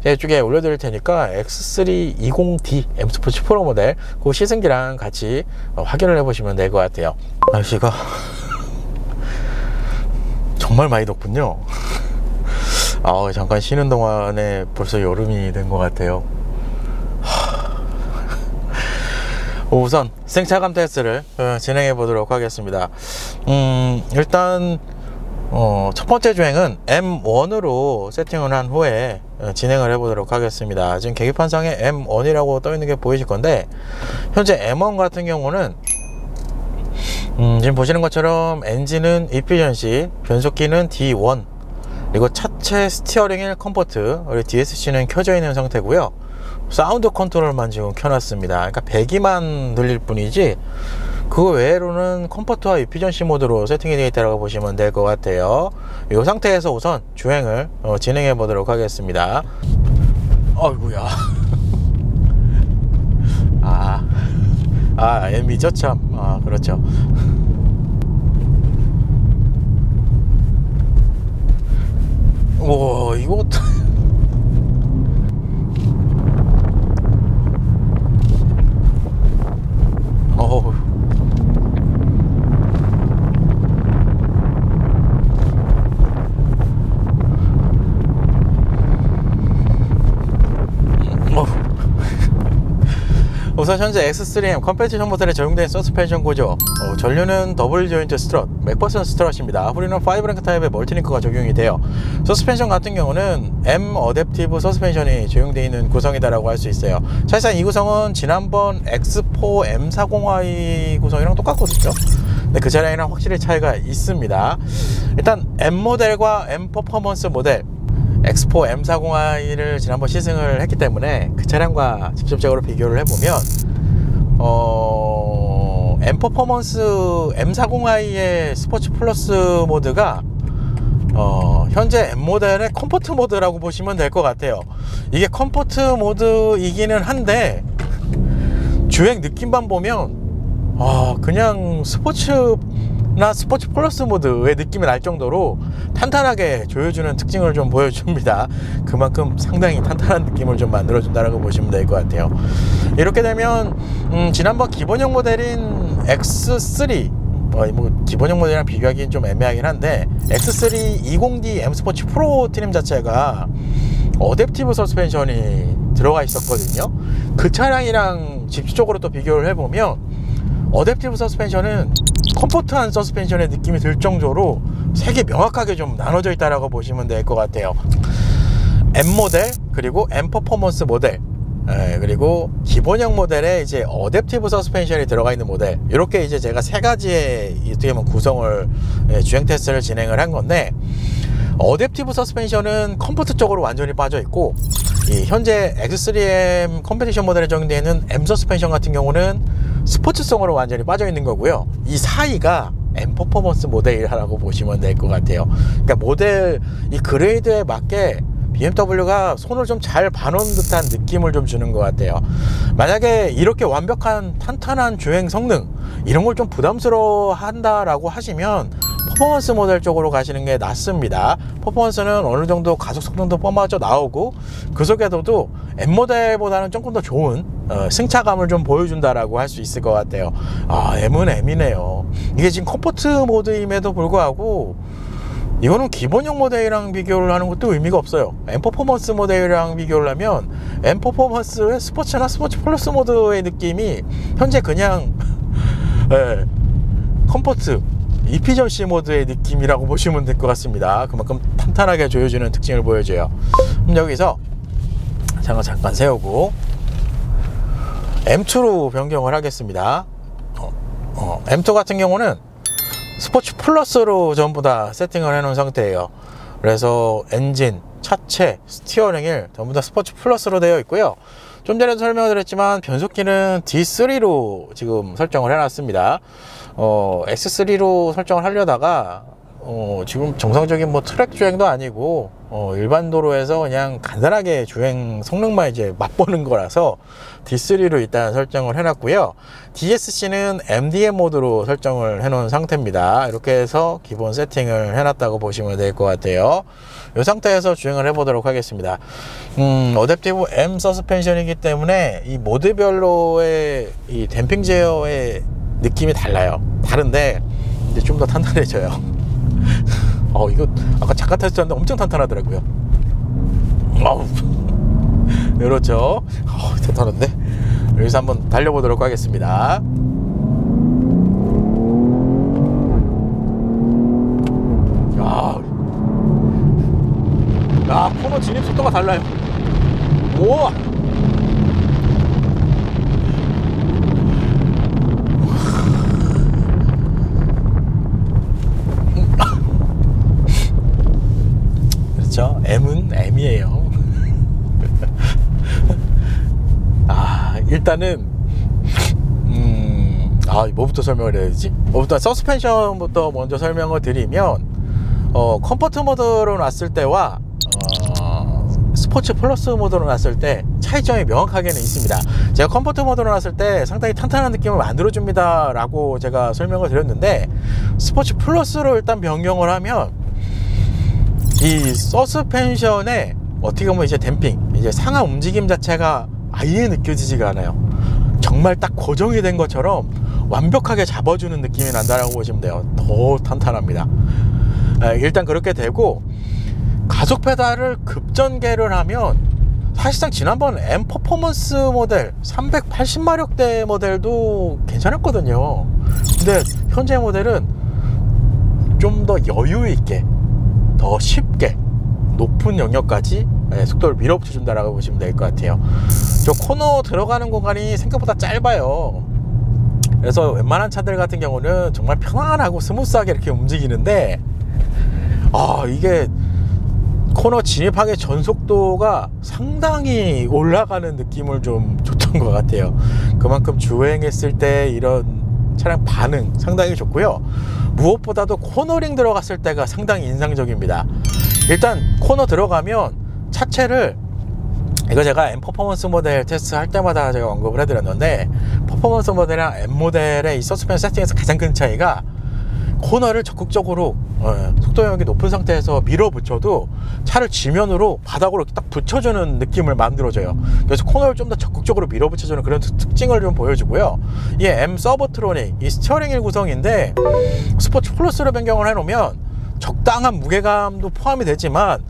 이쪽에 올려드릴 테니까 X3 20D M 스포츠 프로 모델 그 시승기랑 같이 확인을 해보시면 될 것 같아요. 날씨가 정말 많이 덥군요. 잠깐 쉬는 동안에 벌써 여름이 된 것 같아요. 우선 생차감 테스트를 진행해 보도록 하겠습니다. 일단 첫 번째 주행은 M1으로 세팅을 한 후에 진행을 해 보도록 하겠습니다. 지금 계기판상에 M1이라고 떠 있는 게 보이실 건데, 현재 M1 같은 경우는 지금 보시는 것처럼 엔진은 이피전시, 변속기는 D1, 그리고 차체 스티어링 휠 컴포트, 그리고 DSC는 켜져 있는 상태고요. 사운드 컨트롤만 지금 켜놨습니다. 그러니까 배기만 들릴 뿐이지 그 외로는 컴포트와 이피전시 모드로 세팅이 되어 있다고 보시면 될 것 같아요. 이 상태에서 우선 주행을 진행해 보도록 하겠습니다. 어이구야. M이죠 참. 그렇죠. 오, 이거 어우. 우선 현재 X3M 컴패티션 모델에 적용된 서스펜션 구조, 전류는 더블 조인트 스트럿, 맥퍼슨 스트럿입니다. 후리는 5랭크 타입의 멀티링크가 적용이 돼요. 서스펜션 같은 경우는 M 어댑티브 서스펜션이 적용되어 있는 구성이다라고 할 수 있어요. 사실상 이 구성은 지난번 X4 M40i 구성이랑 똑같거든요. 근데 그 차량이랑 확실히 차이가 있습니다. 일단 M 모델과 M 퍼포먼스 모델, X4 M40i를 지난번 시승을 했기 때문에 그 차량과 직접적으로 비교를 해보면 M 퍼포먼스 M40i의 스포츠 플러스 모드가 현재 M 모델의 컴포트 모드라고 보시면 될 것 같아요. 이게 컴포트 모드이기는 한데 주행 느낌만 보면 그냥 스포츠나 스포츠 플러스 모드의 느낌이 날 정도로 탄탄하게 조여주는 특징을 좀 보여줍니다. 그만큼 상당히 탄탄한 느낌을 좀 만들어준다고 보시면 될 것 같아요. 이렇게 되면 지난번 기본형 모델인 X3, 기본형 모델이랑 비교하기는 좀 애매하긴 한데 X3 20D M 스포츠 프로 트림 자체가 어댑티브 서스펜션이 들어가 있었거든요. 그 차량이랑 직접적으로 또 비교를 해보면 어댑티브 서스펜션은 컴포트한 서스펜션의 느낌이 들 정도로 색이 명확하게 좀 나눠져 있다라고 보시면 될 것 같아요. M 모델, 그리고 M 퍼포먼스 모델, 그리고 기본형 모델에 이제 어댑티브 서스펜션이 들어가 있는 모델, 이렇게 이제 제가 세 가지의 어떻게 보면 구성을 주행 테스트를 진행을 한 건데, 어댑티브 서스펜션은 컴포트 쪽으로 완전히 빠져 있고, 이 현재 X3M 컴패티션 모델에 적용되어 있는 M 서스펜션 같은 경우는 스포츠성으로 완전히 빠져 있는 거고요. 이 사이가 M 퍼포먼스 모델이라고 보시면 될 것 같아요. 그러니까 모델 이 그레이드에 맞게 BMW가 손을 좀 잘 봐놓은 듯한 느낌을 좀 주는 것 같아요. 만약에 이렇게 완벽한 탄탄한 주행 성능 이런 걸 좀 부담스러워 한다라고 하시면 퍼포먼스 모델 쪽으로 가시는 게 낫습니다. 퍼포먼스는 어느 정도 가속 성능도 뻔맞아 나오고 그 속에서도 M 모델보다는 조금 더 좋은 승차감을 좀 보여준다라고 할 수 있을 것 같아요. M은 M이네요. 이게 지금 컴포트 모드임에도 불구하고 이거는 기본형 모델이랑 비교를 하는 것도 의미가 없어요. M 퍼포먼스 모델이랑 비교를 하면 M 퍼포먼스의 스포츠나 스포츠 플러스 모드의 느낌이 현재 그냥 컴포트 이피전시 모드의 느낌이라고 보시면 될 것 같습니다. 그만큼 탄탄하게 조여주는 특징을 보여줘요. 그럼 여기서 잠깐 세우고 M2로 변경을 하겠습니다. M2 같은 경우는 스포츠 플러스로 전부 다 세팅을 해 놓은 상태예요. 그래서 엔진, 차체, 스티어링 휠 전부 다 스포츠 플러스로 되어 있고요. 좀 전에도 설명을 드렸지만 변속기는 D3로 지금 설정을 해 놨습니다. X3로 설정을 하려다가 지금 정상적인 트랙 주행도 아니고 일반 도로에서 그냥 간단하게 주행 성능만 이제 맛보는 거라서 D3로 일단 설정을 해놨고요. DSC는 MDM 모드로 설정을 해놓은 상태입니다. 이렇게 해서 기본 세팅을 해놨다고 보시면 될 것 같아요. 이 상태에서 주행을 해보도록 하겠습니다. 어댑티브 M 서스펜션이기 때문에 이 모드별로의 이 댐핑 제어의 느낌이 다른데 이제 좀 더 탄탄해져요. 이거 아까 잠깐 테스트했는데 엄청 탄탄하더라고요. 그렇죠. 탄탄한데 여기서 한번 달려보도록 하겠습니다. 코너 진입 속도가 달라요. 우와. 그렇죠. M은 M이에요. 일단은 뭐부터 설명을 해야 되지? 일단 서스펜션부터 먼저 설명을 드리면 컴포트 모드로 놨을 때와 스포츠 플러스 모드로 놨을 때 차이점이 명확하게는 있습니다. 제가 컴포트 모드로 놨을 때 상당히 탄탄한 느낌을 만들어줍니다 라고 제가 설명을 드렸는데, 스포츠 플러스로 일단 변경을 하면 이 서스펜션에 어떻게 보면 이제 댐핑, 이제 상하 움직임 자체가 아예 느껴지지가 않아요. 정말 딱 고정이 된 것처럼 완벽하게 잡아주는 느낌이 난다라고 보시면 돼요. 더 탄탄합니다. 일단 그렇게 되고, 가속 페달을 급전개를 하면 사실상 지난번 M 퍼포먼스 모델 380마력대 모델도 괜찮았거든요. 근데 현재 모델은 좀 더 여유 있게, 더 쉽게 높은 영역까지 속도를 밀어붙여 준다라고 보시면 될 것 같아요. 저 코너 들어가는 공간이 생각보다 짧아요. 그래서 웬만한 차들 같은 경우는 정말 편안하고 스무스하게 이렇게 움직이는데, 이게 코너 진입하기 전속도가 상당히 올라가는 느낌을 좀 줬던 것 같아요. 그만큼 주행했을 때 이런 차량 반응 상당히 좋고요. 무엇보다도 코너링 들어갔을 때가 상당히 인상적입니다. 일단 코너 들어가면 차체를, 이거 제가 M 퍼포먼스 모델 테스트 할 때마다 제가 언급을 해드렸는데, 퍼포먼스 모델이랑 M 모델의 이 서스펜션 세팅에서 가장 큰 차이가, 코너를 적극적으로 속도 영역이 높은 상태에서 밀어붙여도 차를 지면으로 바닥으로 이렇게 딱 붙여주는 느낌을 만들어줘요. 그래서 코너를 좀 더 적극적으로 밀어붙여주는 그런 특징을 좀 보여주고요. 이 M 서버트로닉, 이 스티어링 휠 구성인데 스포츠 플러스로 변경을 해놓으면 적당한 무게감도 포함이 되지만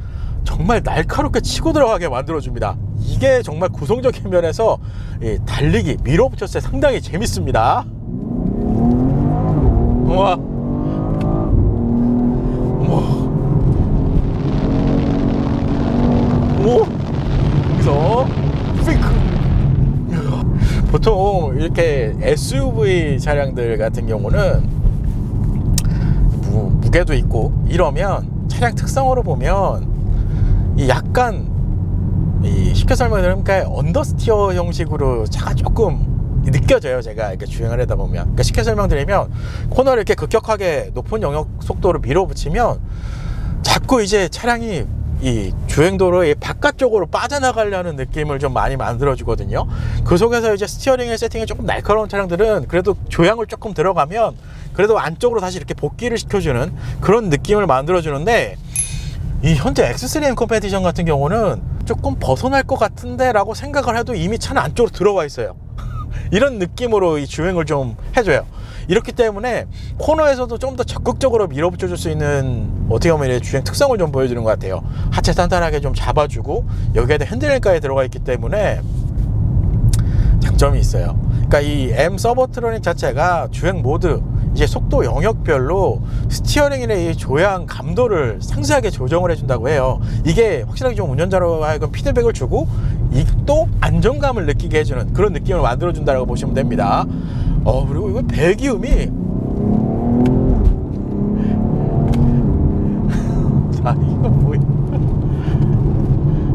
정말 날카롭게 치고 들어가게 만들어줍니다. 이게 정말 구성적인 면에서 달리기, 밀어붙였을 때 상당히 재밌습니다. 우와. 오! 여기서 핑크! 보통 이렇게 SUV 차량들 같은 경우는 무게도 있고 이러면 차량 특성으로 보면 약간 쉽게 설명드리면 언더스티어 형식으로 차가 조금 느껴져요. 제가 이렇게 주행을 하다 보면. 그러니까 쉽게 설명드리면 코너를 이렇게 급격하게 높은 영역 속도로 밀어붙이면 자꾸 이제 차량이 이 주행도로의 바깥쪽으로 빠져나가려는 느낌을 좀 많이 만들어 주거든요. 그 속에서 이제 스티어링의 세팅이 조금 날카로운 차량들은 그래도 조향을 조금 들어가면 그래도 안쪽으로 다시 이렇게 복귀를 시켜주는 그런 느낌을 만들어 주는데, 이 현재 X3M 컴페티션 같은 경우는 조금 벗어날 것 같은데 라고 생각을 해도 이미 차는 안쪽으로 들어와 있어요. 이런 느낌으로 이 주행을 좀 해줘요. 이렇기 때문에 코너에서도 좀 더 적극적으로 밀어붙여 줄 수 있는, 어떻게 보면 주행 특성을 좀 보여주는 것 같아요. 하체 단단하게 좀 잡아주고 여기에도 핸들링까지 들어가 있기 때문에 장점이 있어요. 그러니까 이 M 서버트로닉 자체가 주행 모드, 이제 속도 영역별로 스티어링이나 이 조향 감도를 상세하게 조정을 해준다고 해요. 이게 확실하게 좀 운전자로 하여금 피드백을 주고 또 안정감을 느끼게 해주는 그런 느낌을 만들어준다고 보시면 됩니다. 그리고 이거 배기음이 자, 이거 뭐야?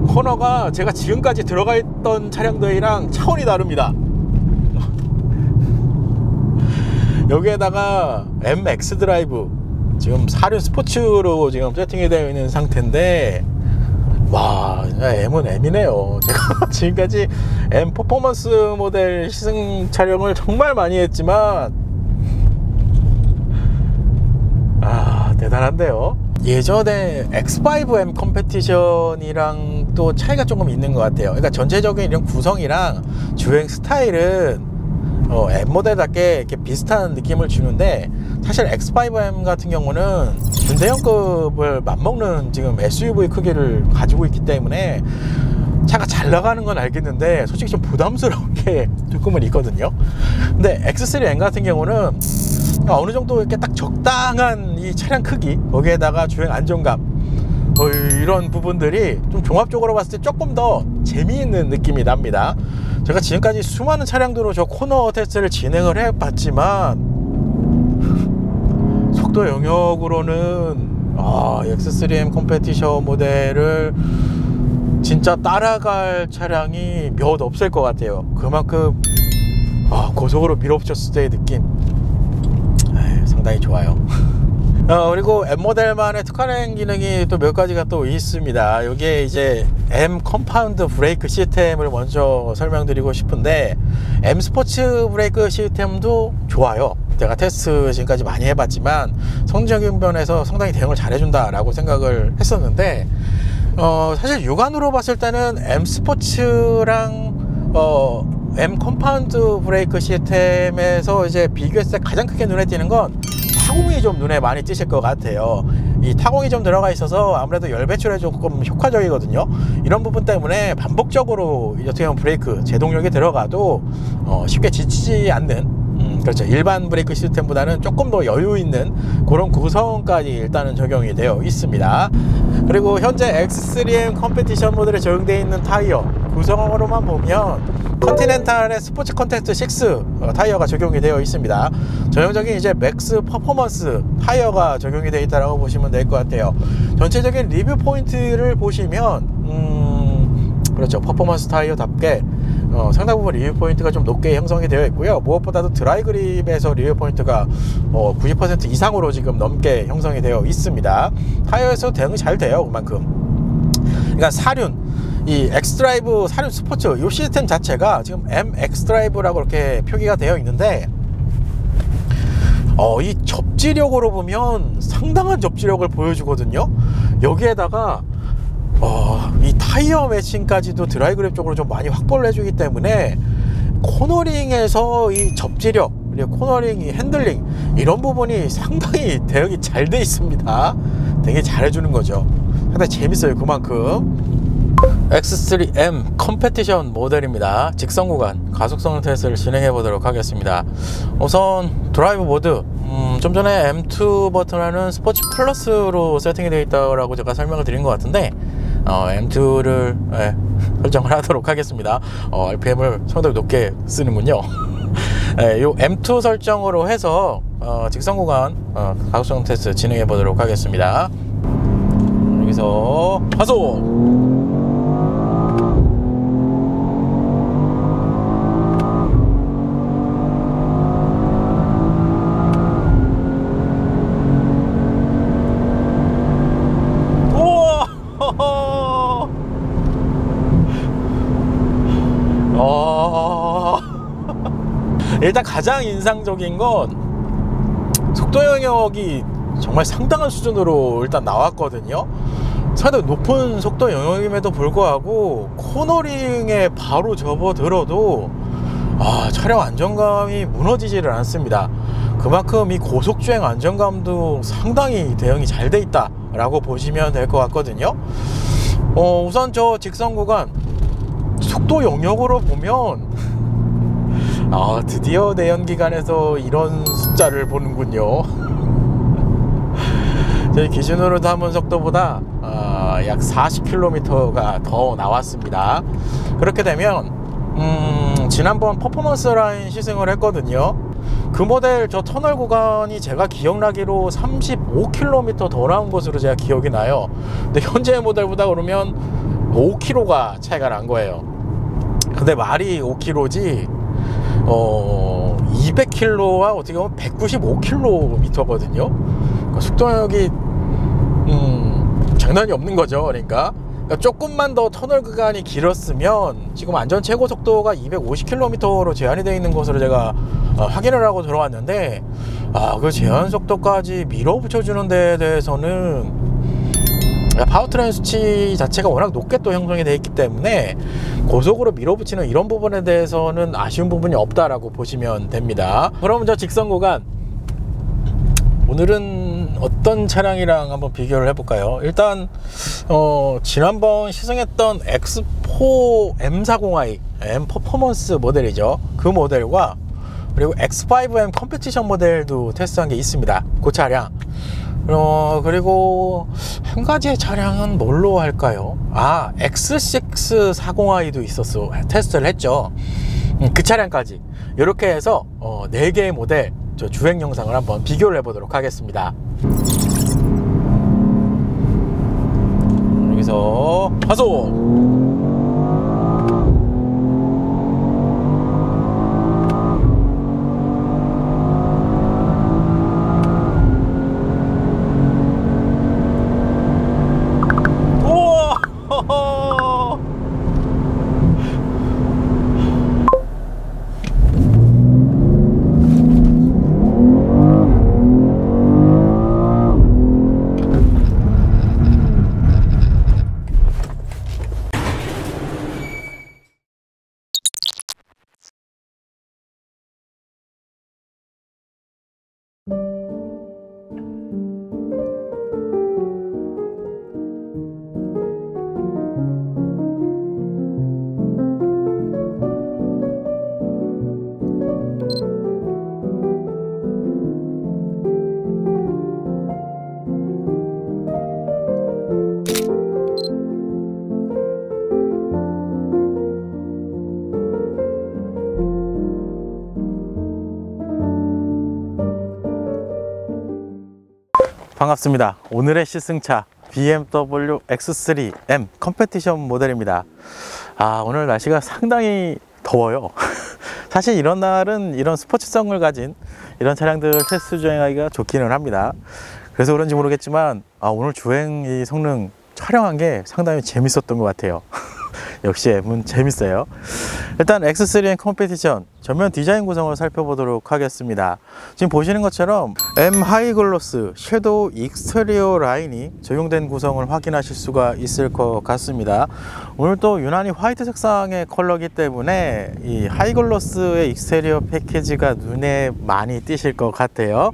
코너가 제가 지금까지 들어가 있던 차량들이랑 차원이 다릅니다. 여기에다가 MX 드라이브 지금 4륜 스포츠로 지금 세팅이 되어 있는 상태인데, 와, M은 M이네요. 제가 지금까지 M 퍼포먼스 모델 시승 촬영을 정말 많이 했지만 대단한데요. 예전에 X5M 컴페티션이랑 또 차이가 조금 있는 것 같아요. 그러니까 전체적인 이런 구성이랑 주행 스타일은 M 모델답게 이렇게 비슷한 느낌을 주는데, 사실 X5M 같은 경우는 준대형급을 맞먹는 지금 SUV 크기를 가지고 있기 때문에 차가 잘 나가는 건 알겠는데 솔직히 좀 부담스러운 게 조금은 있거든요. 근데 X3M 같은 경우는 어느 정도 이렇게 딱 적당한 이 차량 크기, 거기에다가 주행 안정감, 이런 부분들이 좀 종합적으로 봤을 때 조금 더 재미있는 느낌이 납니다. 제가 지금까지 수많은 차량들로 저 코너 테스트를 진행을 해봤지만 속도 영역으로는 X3M 컴페티션 모델을 진짜 따라갈 차량이 몇 없을 것 같아요. 그만큼 고속으로 밀어붙였을 때의 느낌 상당히 좋아요. 그리고 M 모델만의 특화된 기능이 또 몇 가지가 또 있습니다. 여기에 이제 M 컴파운드 브레이크 시스템을 먼저 설명드리고 싶은데, M 스포츠 브레이크 시스템도 좋아요. 제가 테스트 지금까지 많이 해봤지만 성능적인 면에서 상당히 대응을 잘해준다 라고 생각을 했었는데, 사실 육안으로 봤을 때는 M 스포츠랑 M 컴파운드 브레이크 시스템에서 이제 비교했을 때 가장 크게 눈에 띄는 건 타공이 좀 눈에 많이 띄실 것 같아요. 이 타공이 좀 들어가 있어서 아무래도 열 배출에 조금 효과적이거든요. 이런 부분 때문에 반복적으로 어떻게 보면 브레이크 제동력이 들어가도 쉽게 지치지 않는, 그렇죠, 일반 브레이크 시스템보다는 조금 더 여유 있는 그런 구성까지 일단은 적용이 되어 있습니다. 그리고 현재 X3M 컴페티션 모델에 적용되어 있는 타이어 구성으로만 보면 컨티넨탈의 스포츠 컨텍스트 6 타이어가 적용이 되어 있습니다. 전형적인 이제 맥스 퍼포먼스 타이어가 적용이 되어 있다고 보시면 될 것 같아요. 전체적인 리뷰 포인트를 보시면 그렇죠, 퍼포먼스 타이어답게 상당 부분 리뷰 포인트가 좀 높게 형성이 되어 있고요. 무엇보다도 드라이 그립에서 리뷰 포인트가 90% 이상으로 지금 넘게 형성이 되어 있습니다. 타이어에서 대응이 잘 돼요, 그만큼. 그러니까 사륜, 이 엑스드라이브 사륜 스포츠 이 시스템 자체가 지금 MX드라이브라고 이렇게 표기가 되어 있는데, 이 접지력으로 보면 상당한 접지력을 보여주거든요. 여기에다가 이 타이어 매칭까지도 드라이 그립 쪽으로 좀 많이 확보를 해주기 때문에 코너링에서 이 접지력, 그리고 코너링, 이 핸들링 이런 부분이 상당히 대응이 잘 돼 있습니다. 되게 잘해주는 거죠. 상당히 재밌어요, 그만큼. X3M 컴페티션 모델입니다. 직선 구간 가속성 테스트를 진행해 보도록 하겠습니다. 우선 드라이브 모드, 좀 전에 M2 버튼하는 스포츠 플러스로 세팅이 되어 있다고 제가 설명을 드린 것 같은데, M2를 설정을 하도록 하겠습니다. RPM을 상당히 높게 쓰는군요. 요 M2 설정으로 해서 직선 구간 가속성 테스트 진행해 보도록 하겠습니다. 여기서 가속! 일단 가장 인상적인 건 속도 영역이 정말 상당한 수준으로 일단 나왔거든요. 상당히 높은 속도 영역임에도 불구하고 코너링에 바로 접어들어도 차량 안정감이 무너지지를 않습니다. 그만큼 이 고속주행 안정감도 상당히 대응이 잘 돼 있다 라고 보시면 될 것 같거든요. 우선 저 직선 구간 속도 영역으로 보면 드디어 내연기관에서 이런 숫자를 보는군요. 저희 기준으로 담은 속도보다 약 40km가 더 나왔습니다. 그렇게 되면 지난번 퍼포먼스 라인 시승을 했거든요. 그 모델 저 터널 구간이 제가 기억나기로 35km 더 나온 것으로 제가 기억이 나요. 근데 현재 모델보다 그러면 5km가 차이가 난 거예요. 근데 말이 5km지 200km와 어떻게 보면 195km거든요. 그러니까 속도역이 장난이 없는 거죠. 그러니까 조금만 더 터널 구간이 길었으면 지금 안전 최고 속도가 250km로 제한이 되어 있는 것으로 제가 확인을 하고 들어왔는데, 그 제한 속도까지 밀어붙여 주는 데에 대해서는 파워트레인 수치 자체가 워낙 높게 또 형성이 되어 있기 때문에 고속으로 밀어붙이는 이런 부분에 대해서는 아쉬운 부분이 없다라고 보시면 됩니다. 그럼 저 직선 구간 오늘은 어떤 차량이랑 한번 비교를 해볼까요? 일단 지난번 시승했던 X4 M40i M 퍼포먼스 모델이죠. 그 모델과 그리고 X5M 컴페티션 모델도 테스트한 게 있습니다. 그 차량. 그리고 한 가지의 차량은 뭘로 할까요? X6 40i도 있었어. 테스트를 했죠. 그 차량까지 이렇게 해서 4개의 모델 저 주행 영상을 한번 비교를 해보도록 하겠습니다. 여기서 가속! 반갑습니다. 오늘의 시승차 BMW X3M 컴페티션 모델입니다. 오늘 날씨가 상당히 더워요. 사실 이런 날은 이런 스포츠성을 가진 이런 차량들 테스트 주행하기가 좋기는 합니다. 그래서 그런지 모르겠지만 오늘 주행 이 성능 촬영한 게 상당히 재밌었던 것 같아요. 역시 M은 재밌어요. 일단 X3M 컴페티션 전면 디자인 구성을 살펴보도록 하겠습니다. 지금 보시는 것처럼 M 하이글로스 섀도우 익스테리어 라인이 적용된 구성을 확인하실 수가 있을 것 같습니다. 오늘 또 유난히 화이트 색상의 컬러이기 때문에 이 하이글로스의 익스테리어 패키지가 눈에 많이 띄실 것 같아요.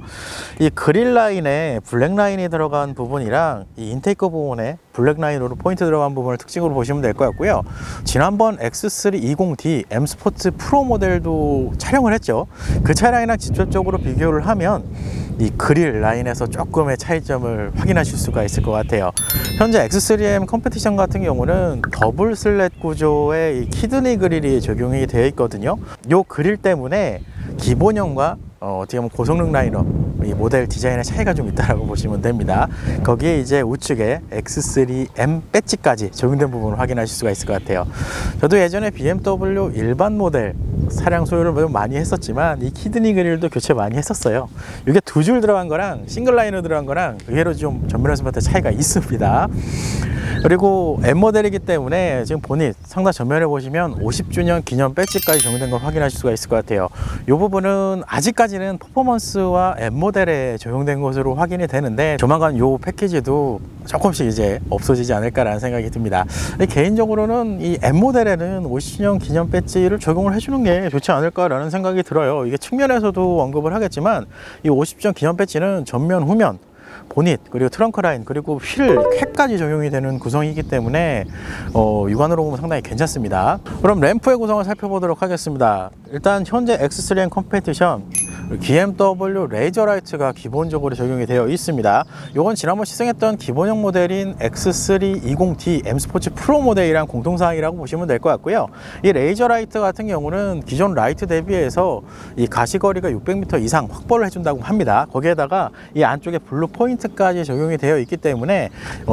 이 그릴 라인에 블랙 라인이 들어간 부분이랑 이 인테이크 부분에 블랙 라인으로 포인트 들어간 부분을 특징으로 보시면 될 것 같고요. 지난번 X320D M 스포츠 프로 모델도 촬영을 했죠. 그 차량이랑 직접적으로 비교를 하면 이 그릴 라인에서 조금의 차이점을 확인하실 수가 있을 것 같아요. 현재 X3M 컴페티션 같은 경우는 더블 슬랫 구조의 이 키드니 그릴이 적용이 되어 있거든요. 이 그릴 때문에 기본형과 어떻게 보면 고성능 라인업 이 모델 디자인의 차이가 좀 있다고 보시면 됩니다. 거기에 이제 우측에 X3M 배지까지 적용된 부분을 확인하실 수가 있을 것 같아요. 저도 예전에 BMW 일반 모델 차량 소유를 많이 했었지만 이 키드니 그릴도 교체 많이 했었어요. 이게 두 줄 들어간 거랑 싱글 라인으로 들어간 거랑 의외로 좀 전면에서 봤을 때 차이가 있습니다. 그리고 M 모델이기 때문에 지금 보닛 상단 전면에 보시면 50주년 기념 배지까지 적용된 걸 확인하실 수가 있을 것 같아요. 이 부분은 아직까지는 퍼포먼스와 M 모델에 적용된 것으로 확인이 되는데 조만간 이 패키지도 조금씩 이제 없어지지 않을까라는 생각이 듭니다. 개인적으로는 이 M 모델에는 50주년 기념 배지를 적용을 해주는 게 좋지 않을까라는 생각이 들어요. 이게 측면에서도 언급을 하겠지만 이 50주년 기념 배지는 전면, 후면 보닛 그리고 트렁크 라인 그리고 휠 캡까지 적용이 되는 구성이기 때문에 육안으로 보면 상당히 괜찮습니다. 그럼 램프의 구성을 살펴보도록 하겠습니다. 일단 현재 X3M 컴페티션 BMW 레이저 라이트가 기본적으로 적용이 되어 있습니다. 이건 지난번 시승했던 기본형 모델인 X320D M 스포츠 프로 모델이랑 공통사항이라고 보시면 될 것 같고요. 이 레이저 라이트 같은 경우는 기존 라이트 대비해서 이 가시거리가 600m 이상 확보를 해준다고 합니다. 거기에다가 이 안쪽에 블루 포인트까지 적용이 되어 있기 때문에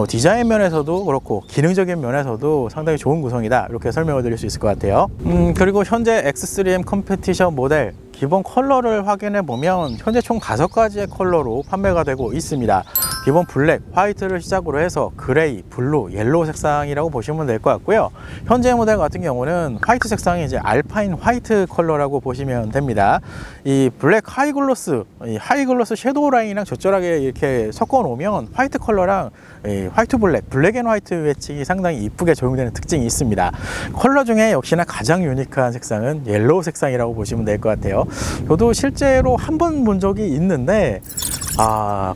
디자인 면에서도 그렇고 기능적인 면에서도 상당히 좋은 구성이다, 이렇게 설명을 드릴 수 있을 것 같아요. 그리고 현재 X3M 컴페티션 모델 기본 컬러를 확인해 보면 현재 총 5가지의 컬러로 판매가 되고 있습니다. 기본 블랙, 화이트를 시작으로 해서 그레이, 블루, 옐로우 색상이라고 보시면 될 것 같고요. 현재 모델 같은 경우는 화이트 색상이 이제 알파인 화이트 컬러라고 보시면 됩니다. 이 블랙 하이글로스, 이 하이글로스 섀도우 라인이랑 적절하게 이렇게 섞어 놓으면 화이트 컬러랑 이 화이트 블랙, 블랙 앤 화이트 매칭이 상당히 이쁘게 적용되는 특징이 있습니다. 컬러 중에 역시나 가장 유니크한 색상은 옐로우 색상이라고 보시면 될 것 같아요. 저도 실제로 한 번 본 적이 있는데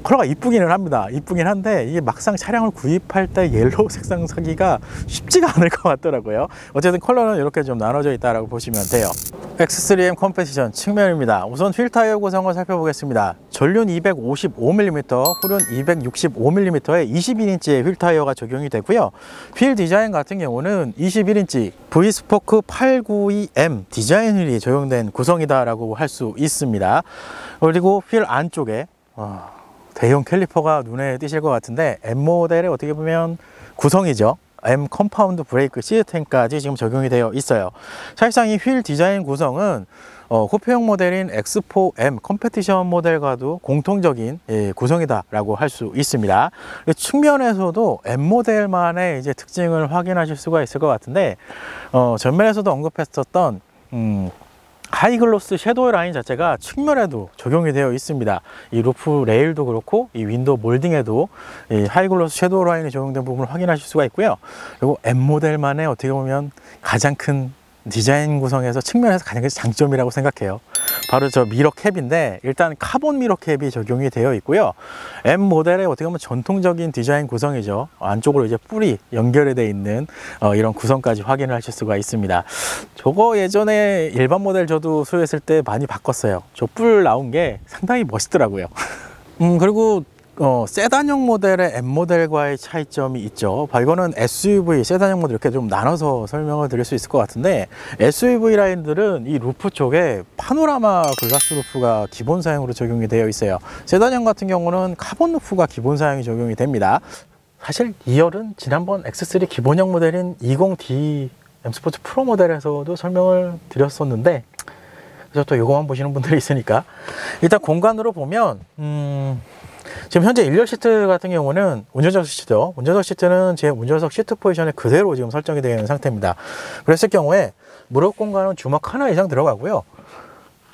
컬러가 이쁘기는 합니다. 이쁘긴 한데 이게 막상 차량을 구입할 때 옐로우 색상 사기가 쉽지가 않을 것 같더라고요. 어쨌든 컬러는 이렇게 좀 나눠져 있다고 보시면 돼요. X3M 컴페티션 측면입니다. 우선 휠 타이어 구성을 살펴보겠습니다. 전륜 255mm, 후륜 265mm의 21인치의 휠 타이어가 적용이 되고요. 휠 디자인 같은 경우는 21인치 V스포크 892M 디자인 휠이 적용된 구성이다라고 할 수 있습니다. 그리고 휠 안쪽에 대형 캘리퍼가 눈에 띄실 것 같은데 M 모델의 어떻게 보면 구성이죠. M 컴파운드 브레이크 시스템까지 지금 적용이 되어 있어요. 사실상 이 휠 디자인 구성은 쿠페형 모델인 X4M 컴페티션 모델과도 공통적인 구성이다라고 할 수 있습니다. 측면에서도 M 모델만의 이제 특징을 확인하실 수가 있을 것 같은데 전면에서도 언급했었던 하이글로스 섀도우 라인 자체가 측면에도 적용이 되어 있습니다. 이 루프 레일도 그렇고 이 윈도우 몰딩에도 이 하이글로스 섀도우 라인이 적용된 부분을 확인하실 수가 있고요. 그리고 M 모델만의 어떻게 보면 가장 큰 디자인 구성에서 측면에서 가장 큰 장점이라고 생각해요. 바로 저 미러 캡인데 일단 카본 미러 캡이 적용이 되어 있고요. M 모델의 어떻게 보면 전통적인 디자인 구성이죠. 안쪽으로 이제 뿔이 연결이 되어 있는 이런 구성까지 확인을 하실 수가 있습니다. 저거 예전에 일반 모델 저도 소유했을 때 많이 바꿨어요. 저 뿔 나온 게 상당히 멋있더라고요. 그리고 세단형 모델의 M 모델과의 차이점이 있죠. 이거는 SUV, 세단형 모델 이렇게 좀 나눠서 설명을 드릴 수 있을 것 같은데, SUV 라인들은 이 루프 쪽에 파노라마 글라스 루프가 기본 사양으로 적용이 되어 있어요. 세단형 같은 경우는 카본 루프가 기본 사양이 적용이 됩니다. 사실 2열은 지난번 X3 기본형 모델인 20D M 스포츠 프로 모델에서도 설명을 드렸었는데, 그래서 또 이거만 보시는 분들이 있으니까 일단 공간으로 보면 지금 현재 1열 시트 같은 경우는 운전석 시트죠. 운전석 시트는 제 운전석 시트 포지션에 그대로 지금 설정이 되어 있는 상태입니다. 그랬을 경우에 무릎 공간은 주먹 하나 이상 들어가고요.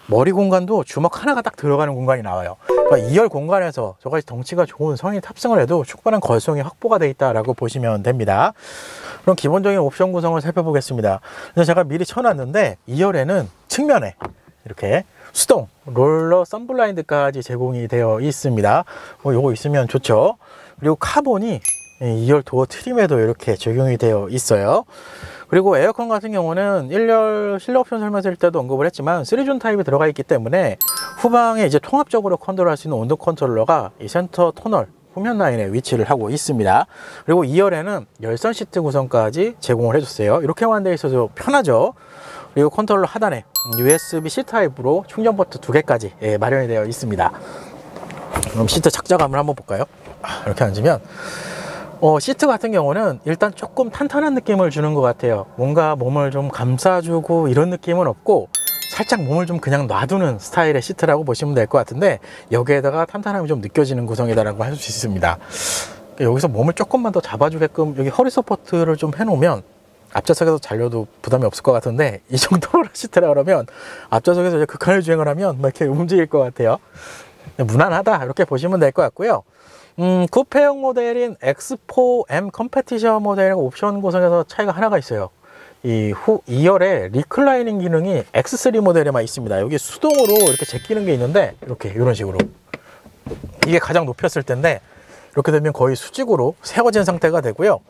머리 공간도 주먹 하나가 딱 들어가는 공간이 나와요. 그러니까 2열 공간에서 저같이 덩치가 좋은 성인이 탑승을 해도 충분한 거리성이 확보가 되어 있다고 보시면 됩니다. 그럼 기본적인 옵션 구성을 살펴보겠습니다. 그래서 제가 미리 쳐놨는데 2열에는 측면에 이렇게 수동 롤러 선블라인드까지 제공이 되어 있습니다. 요거 있으면 좋죠. 그리고 카본이 2열 도어 트림에도 이렇게 적용이 되어 있어요. 그리고 에어컨 같은 경우는 1열 실내 옵션 설명드릴 때도 언급을 했지만 3존 타입이 들어가 있기 때문에 후방에 이제 통합적으로 컨트롤할 수 있는 온도 컨트롤러가 이 센터 터널 후면 라인에 위치를 하고 있습니다. 그리고 2열에는 열선 시트 구성까지 제공을 해줬어요. 이렇게만 되어 있어서 편하죠. 그리고 컨트롤러 하단에 USB-C 타입으로 충전 포트 2개까지 마련이 되어 있습니다. 그럼 시트 착자감을 한번 볼까요? 이렇게 앉으면 시트 같은 경우는 일단 조금 탄탄한 느낌을 주는 것 같아요. 뭔가 몸을 좀 감싸주고 이런 느낌은 없고 살짝 몸을 좀 그냥 놔두는 스타일의 시트라고 보시면 될 것 같은데, 여기에다가 탄탄함이 좀 느껴지는 구성이다라고 할 수 있습니다. 여기서 몸을 조금만 더 잡아주게끔 여기 허리 서포트를 좀 해놓으면 앞좌석에서 잘려도 부담이 없을 것 같은데, 이 정도로 시트라 그러면 앞좌석에서 이제 극한의 주행을 하면 막 이렇게 움직일 것 같아요. 무난하다 이렇게 보시면 될 것 같고요. 쿠페형 모델인 X4M 컴페티션 모델과 옵션 구성에서 차이가 하나가 있어요. 이 2열에 리클라이닝 기능이 X3 모델에만 있습니다. 여기 수동으로 이렇게 제끼는 게 있는데, 이렇게 이런 식으로 이게 가장 높였을 텐데 이렇게 되면 거의 수직으로 세워진 상태가 되고요.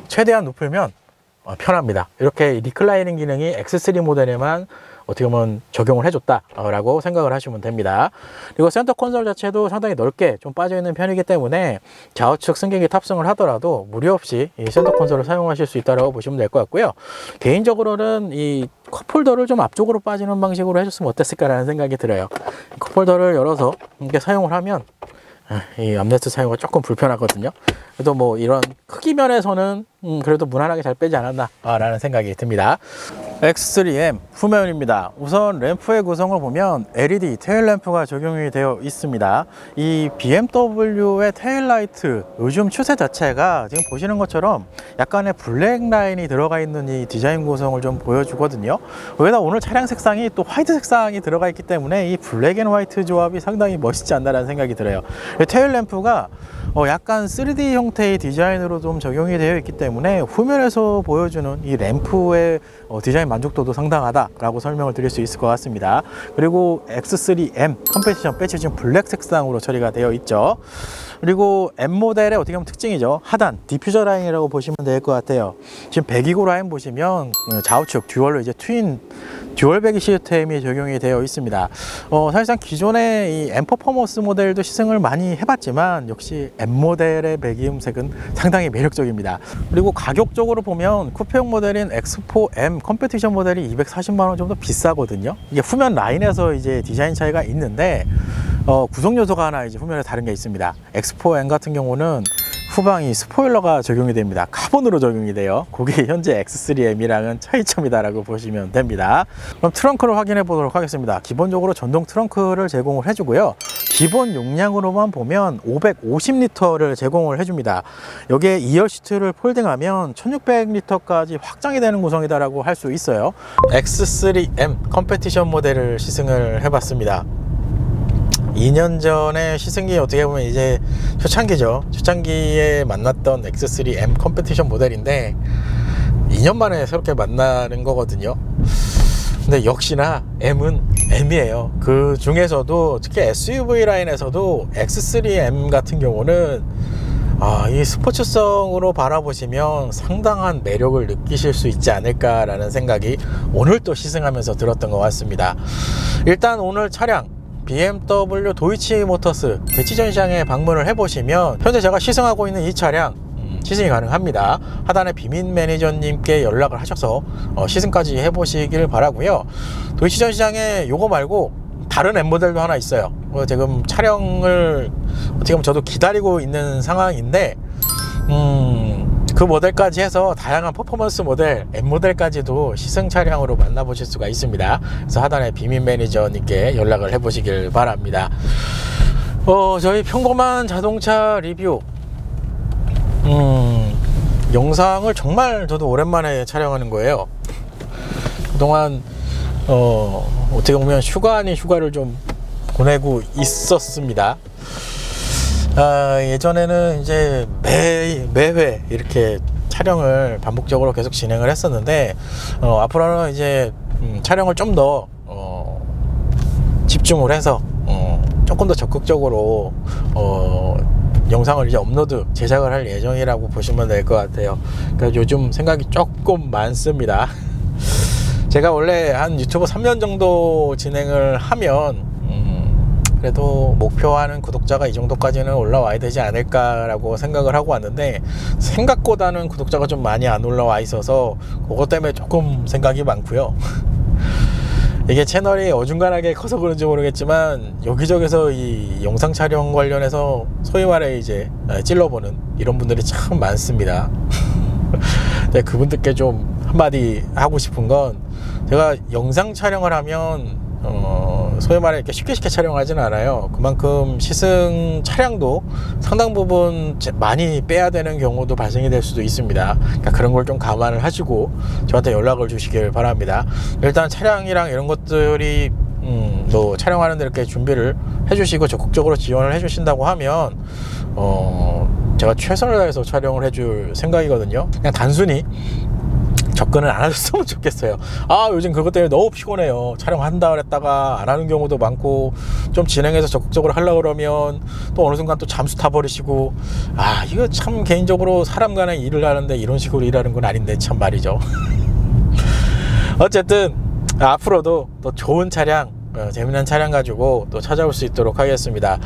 최대한 높으면 편합니다. 이렇게 리클라이닝 기능이 X3 모델에만 어떻게 보면 적용을 해줬다라고 생각을 하시면 됩니다. 그리고 센터 콘솔 자체도 상당히 넓게 좀 빠져있는 편이기 때문에 좌우측 승객이 탑승을 하더라도 무리 없이 이 센터 콘솔을 사용하실 수 있다고 보시면 될 것 같고요. 개인적으로는 이 컵홀더를 좀 앞쪽으로 빠지는 방식으로 해줬으면 어땠을까라는 생각이 들어요. 컵홀더를 열어서 이렇게 사용을 하면 이 암레스트 사용이 조금 불편하거든요. 그래도 뭐 이런 크기 면에서는 그래도 무난하게 잘 빼지 않았나 라는 생각이 듭니다. X3M 후면입니다. 우선 램프의 구성을 보면 LED 테일 램프가 적용이 되어 있습니다. 이 BMW의 테일 라이트 요즘 추세 자체가 지금 보시는 것처럼 약간의 블랙 라인이 들어가 있는 이 디자인 구성을 좀 보여주거든요. 여기다 오늘 차량 색상이 또 화이트 색상이 들어가 있기 때문에 이 블랙 앤 화이트 조합이 상당히 멋있지 않나라는 생각이 들어요. 테일 램프가 약간 3D 형태의 디자인으로 좀 적용이 되어 있기 때문에 후면에서 보여주는 이 램프의 디자인 만족도도 상당하다라고 설명을 드릴 수 있을 것 같습니다. 그리고 X3M 컴페티션 배치 지금 블랙 색상으로 처리가 되어 있죠. 그리고 M 모델의 어떻게 보면 특징이죠. 하단 디퓨저 라인이라고 보시면 될 것 같아요. 지금 배기구 라인 보시면 좌우측 듀얼로 이제 듀얼 배기 시스템이 적용이 되어 있습니다. 사실상 기존의 이 M 퍼포먼스 모델도 시승을 많이 해봤지만 역시 M 모델의 배기음색은 상당히 매력적입니다. 그리고 가격적으로 보면 쿠페형 모델인 X4M 컴페티션 모델이 240만 원 정도 비싸거든요. 이게 후면 라인에서 이제 디자인 차이가 있는데 구성 요소가 하나 이제 후면에 다른 게 있습니다. X4M 같은 경우는 후방이 스포일러가 적용이 됩니다. 카본으로 적용이 돼요. 그게 현재 X3M이랑은 차이점이다라고 보시면 됩니다. 그럼 트렁크를 확인해 보도록 하겠습니다. 기본적으로 전동 트렁크를 제공을 해주고요. 기본 용량으로만 보면 550리터를 제공을 해줍니다. 여기에 2열 시트를 폴딩하면 1600리터까지 확장이 되는 구성이다라고 할 수 있어요. X3M 컴페티션 모델을 시승을 해봤습니다. 2년 전에 시승기 어떻게 보면 이제 초창기죠. 초창기에 만났던 X3M 컴페티션 모델인데 2년 만에 새롭게 만나는 거거든요. 근데 역시나 M은 M이에요. 그 중에서도 특히 SUV 라인에서도 X3M 같은 경우는 이 스포츠성으로 바라보시면 상당한 매력을 느끼실 수 있지 않을까라는 생각이 오늘 또 시승하면서 들었던 것 같습니다. 일단 오늘 차량 BMW 도이치모터스 대치 전시장에 방문을 해보시면 현재 제가 시승하고 있는 이 차량 시승이 가능합니다. 하단에 비민 매니저님께 연락을 하셔서 시승까지 해보시길 바라고요. 도이치 전시장에 요거 말고 다른 M모델도 하나 있어요. 지금 촬영을 어떻게 보면 저도 기다리고 있는 상황인데 그 모델까지 해서 다양한 퍼포먼스 모델 M모델까지도 시승 차량으로 만나보실 수가 있습니다. 그래서 하단에 비민 매니저님께 연락을 해보시길 바랍니다. 저희 평범한 자동차 리뷰 영상을 정말 저도 오랜만에 촬영하는 거예요. 그동안 어떻게 보면 휴가 아닌 휴가를 좀 보내고 있었습니다. 예전에는 이제 매회 이렇게 촬영을 반복적으로 계속 진행을 했었는데 앞으로는 이제 촬영을 좀 더 집중을 해서 조금 더 적극적으로 영상을 이제 업로드 제작을 할 예정이라고 보시면 될 것 같아요. 그러니까 요즘 생각이 조금 많습니다. 제가 원래 한 유튜브 3년 정도 진행을 하면 그래도 목표하는 구독자가 이 정도까지는 올라와야 되지 않을까라고 생각을 하고 왔는데 생각보다는 구독자가 좀 많이 안 올라와 있어서 그것 때문에 조금 생각이 많고요. 이게 채널이 어중간하게 커서 그런지 모르겠지만 여기저기서 이 영상 촬영 관련해서 소위 말해 이제 찔러보는 이런 분들이 참 많습니다. 그분들께 좀 한마디 하고 싶은 건 제가 영상 촬영을 하면 소위 말해 이렇게 쉽게 촬영하지는 않아요. 그만큼 시승 차량도 상당 부분 많이 빼야 되는 경우도 발생이 될 수도 있습니다. 그러니까 그런 걸 좀 감안을 하시고 저한테 연락을 주시길 바랍니다. 일단 차량이랑 이런 것들이 또 촬영하는데 이렇게 준비를 해주시고 적극적으로 지원을 해주신다고 하면 제가 최선을 다해서 촬영을 해줄 생각이거든요. 그냥 단순히 접근을 안 하셨으면 좋겠어요. 요즘 그것 때문에 너무 피곤해요. 촬영한다 그랬다가 안 하는 경우도 많고 좀 진행해서 적극적으로 하려고 그러면 또 어느 순간 또 잠수 타버리시고 이거 참 개인적으로 사람 간에 일을 하는데 이런 식으로 일하는 건 아닌데 참 말이죠. 어쨌든 앞으로도 또 좋은 차량 재미난 차량 가지고 또 찾아올 수 있도록 하겠습니다.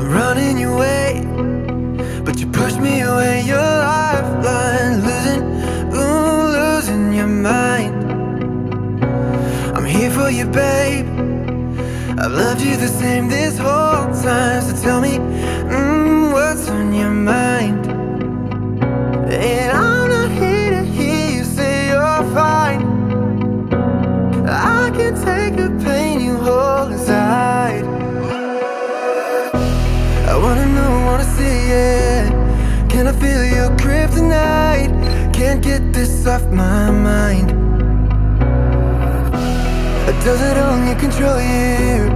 Running your way, but you push me away. Your lifeline, losing your mind. I'm here for you, babe. I've loved you the same this whole time. So tell me, what's on your mind? And I'm not here to hear you say you're fine. I can take the pain you hold inside. I wanna know, wanna see it. Can I feel your kryptonite? Can't get this off my mind. Does it only control you?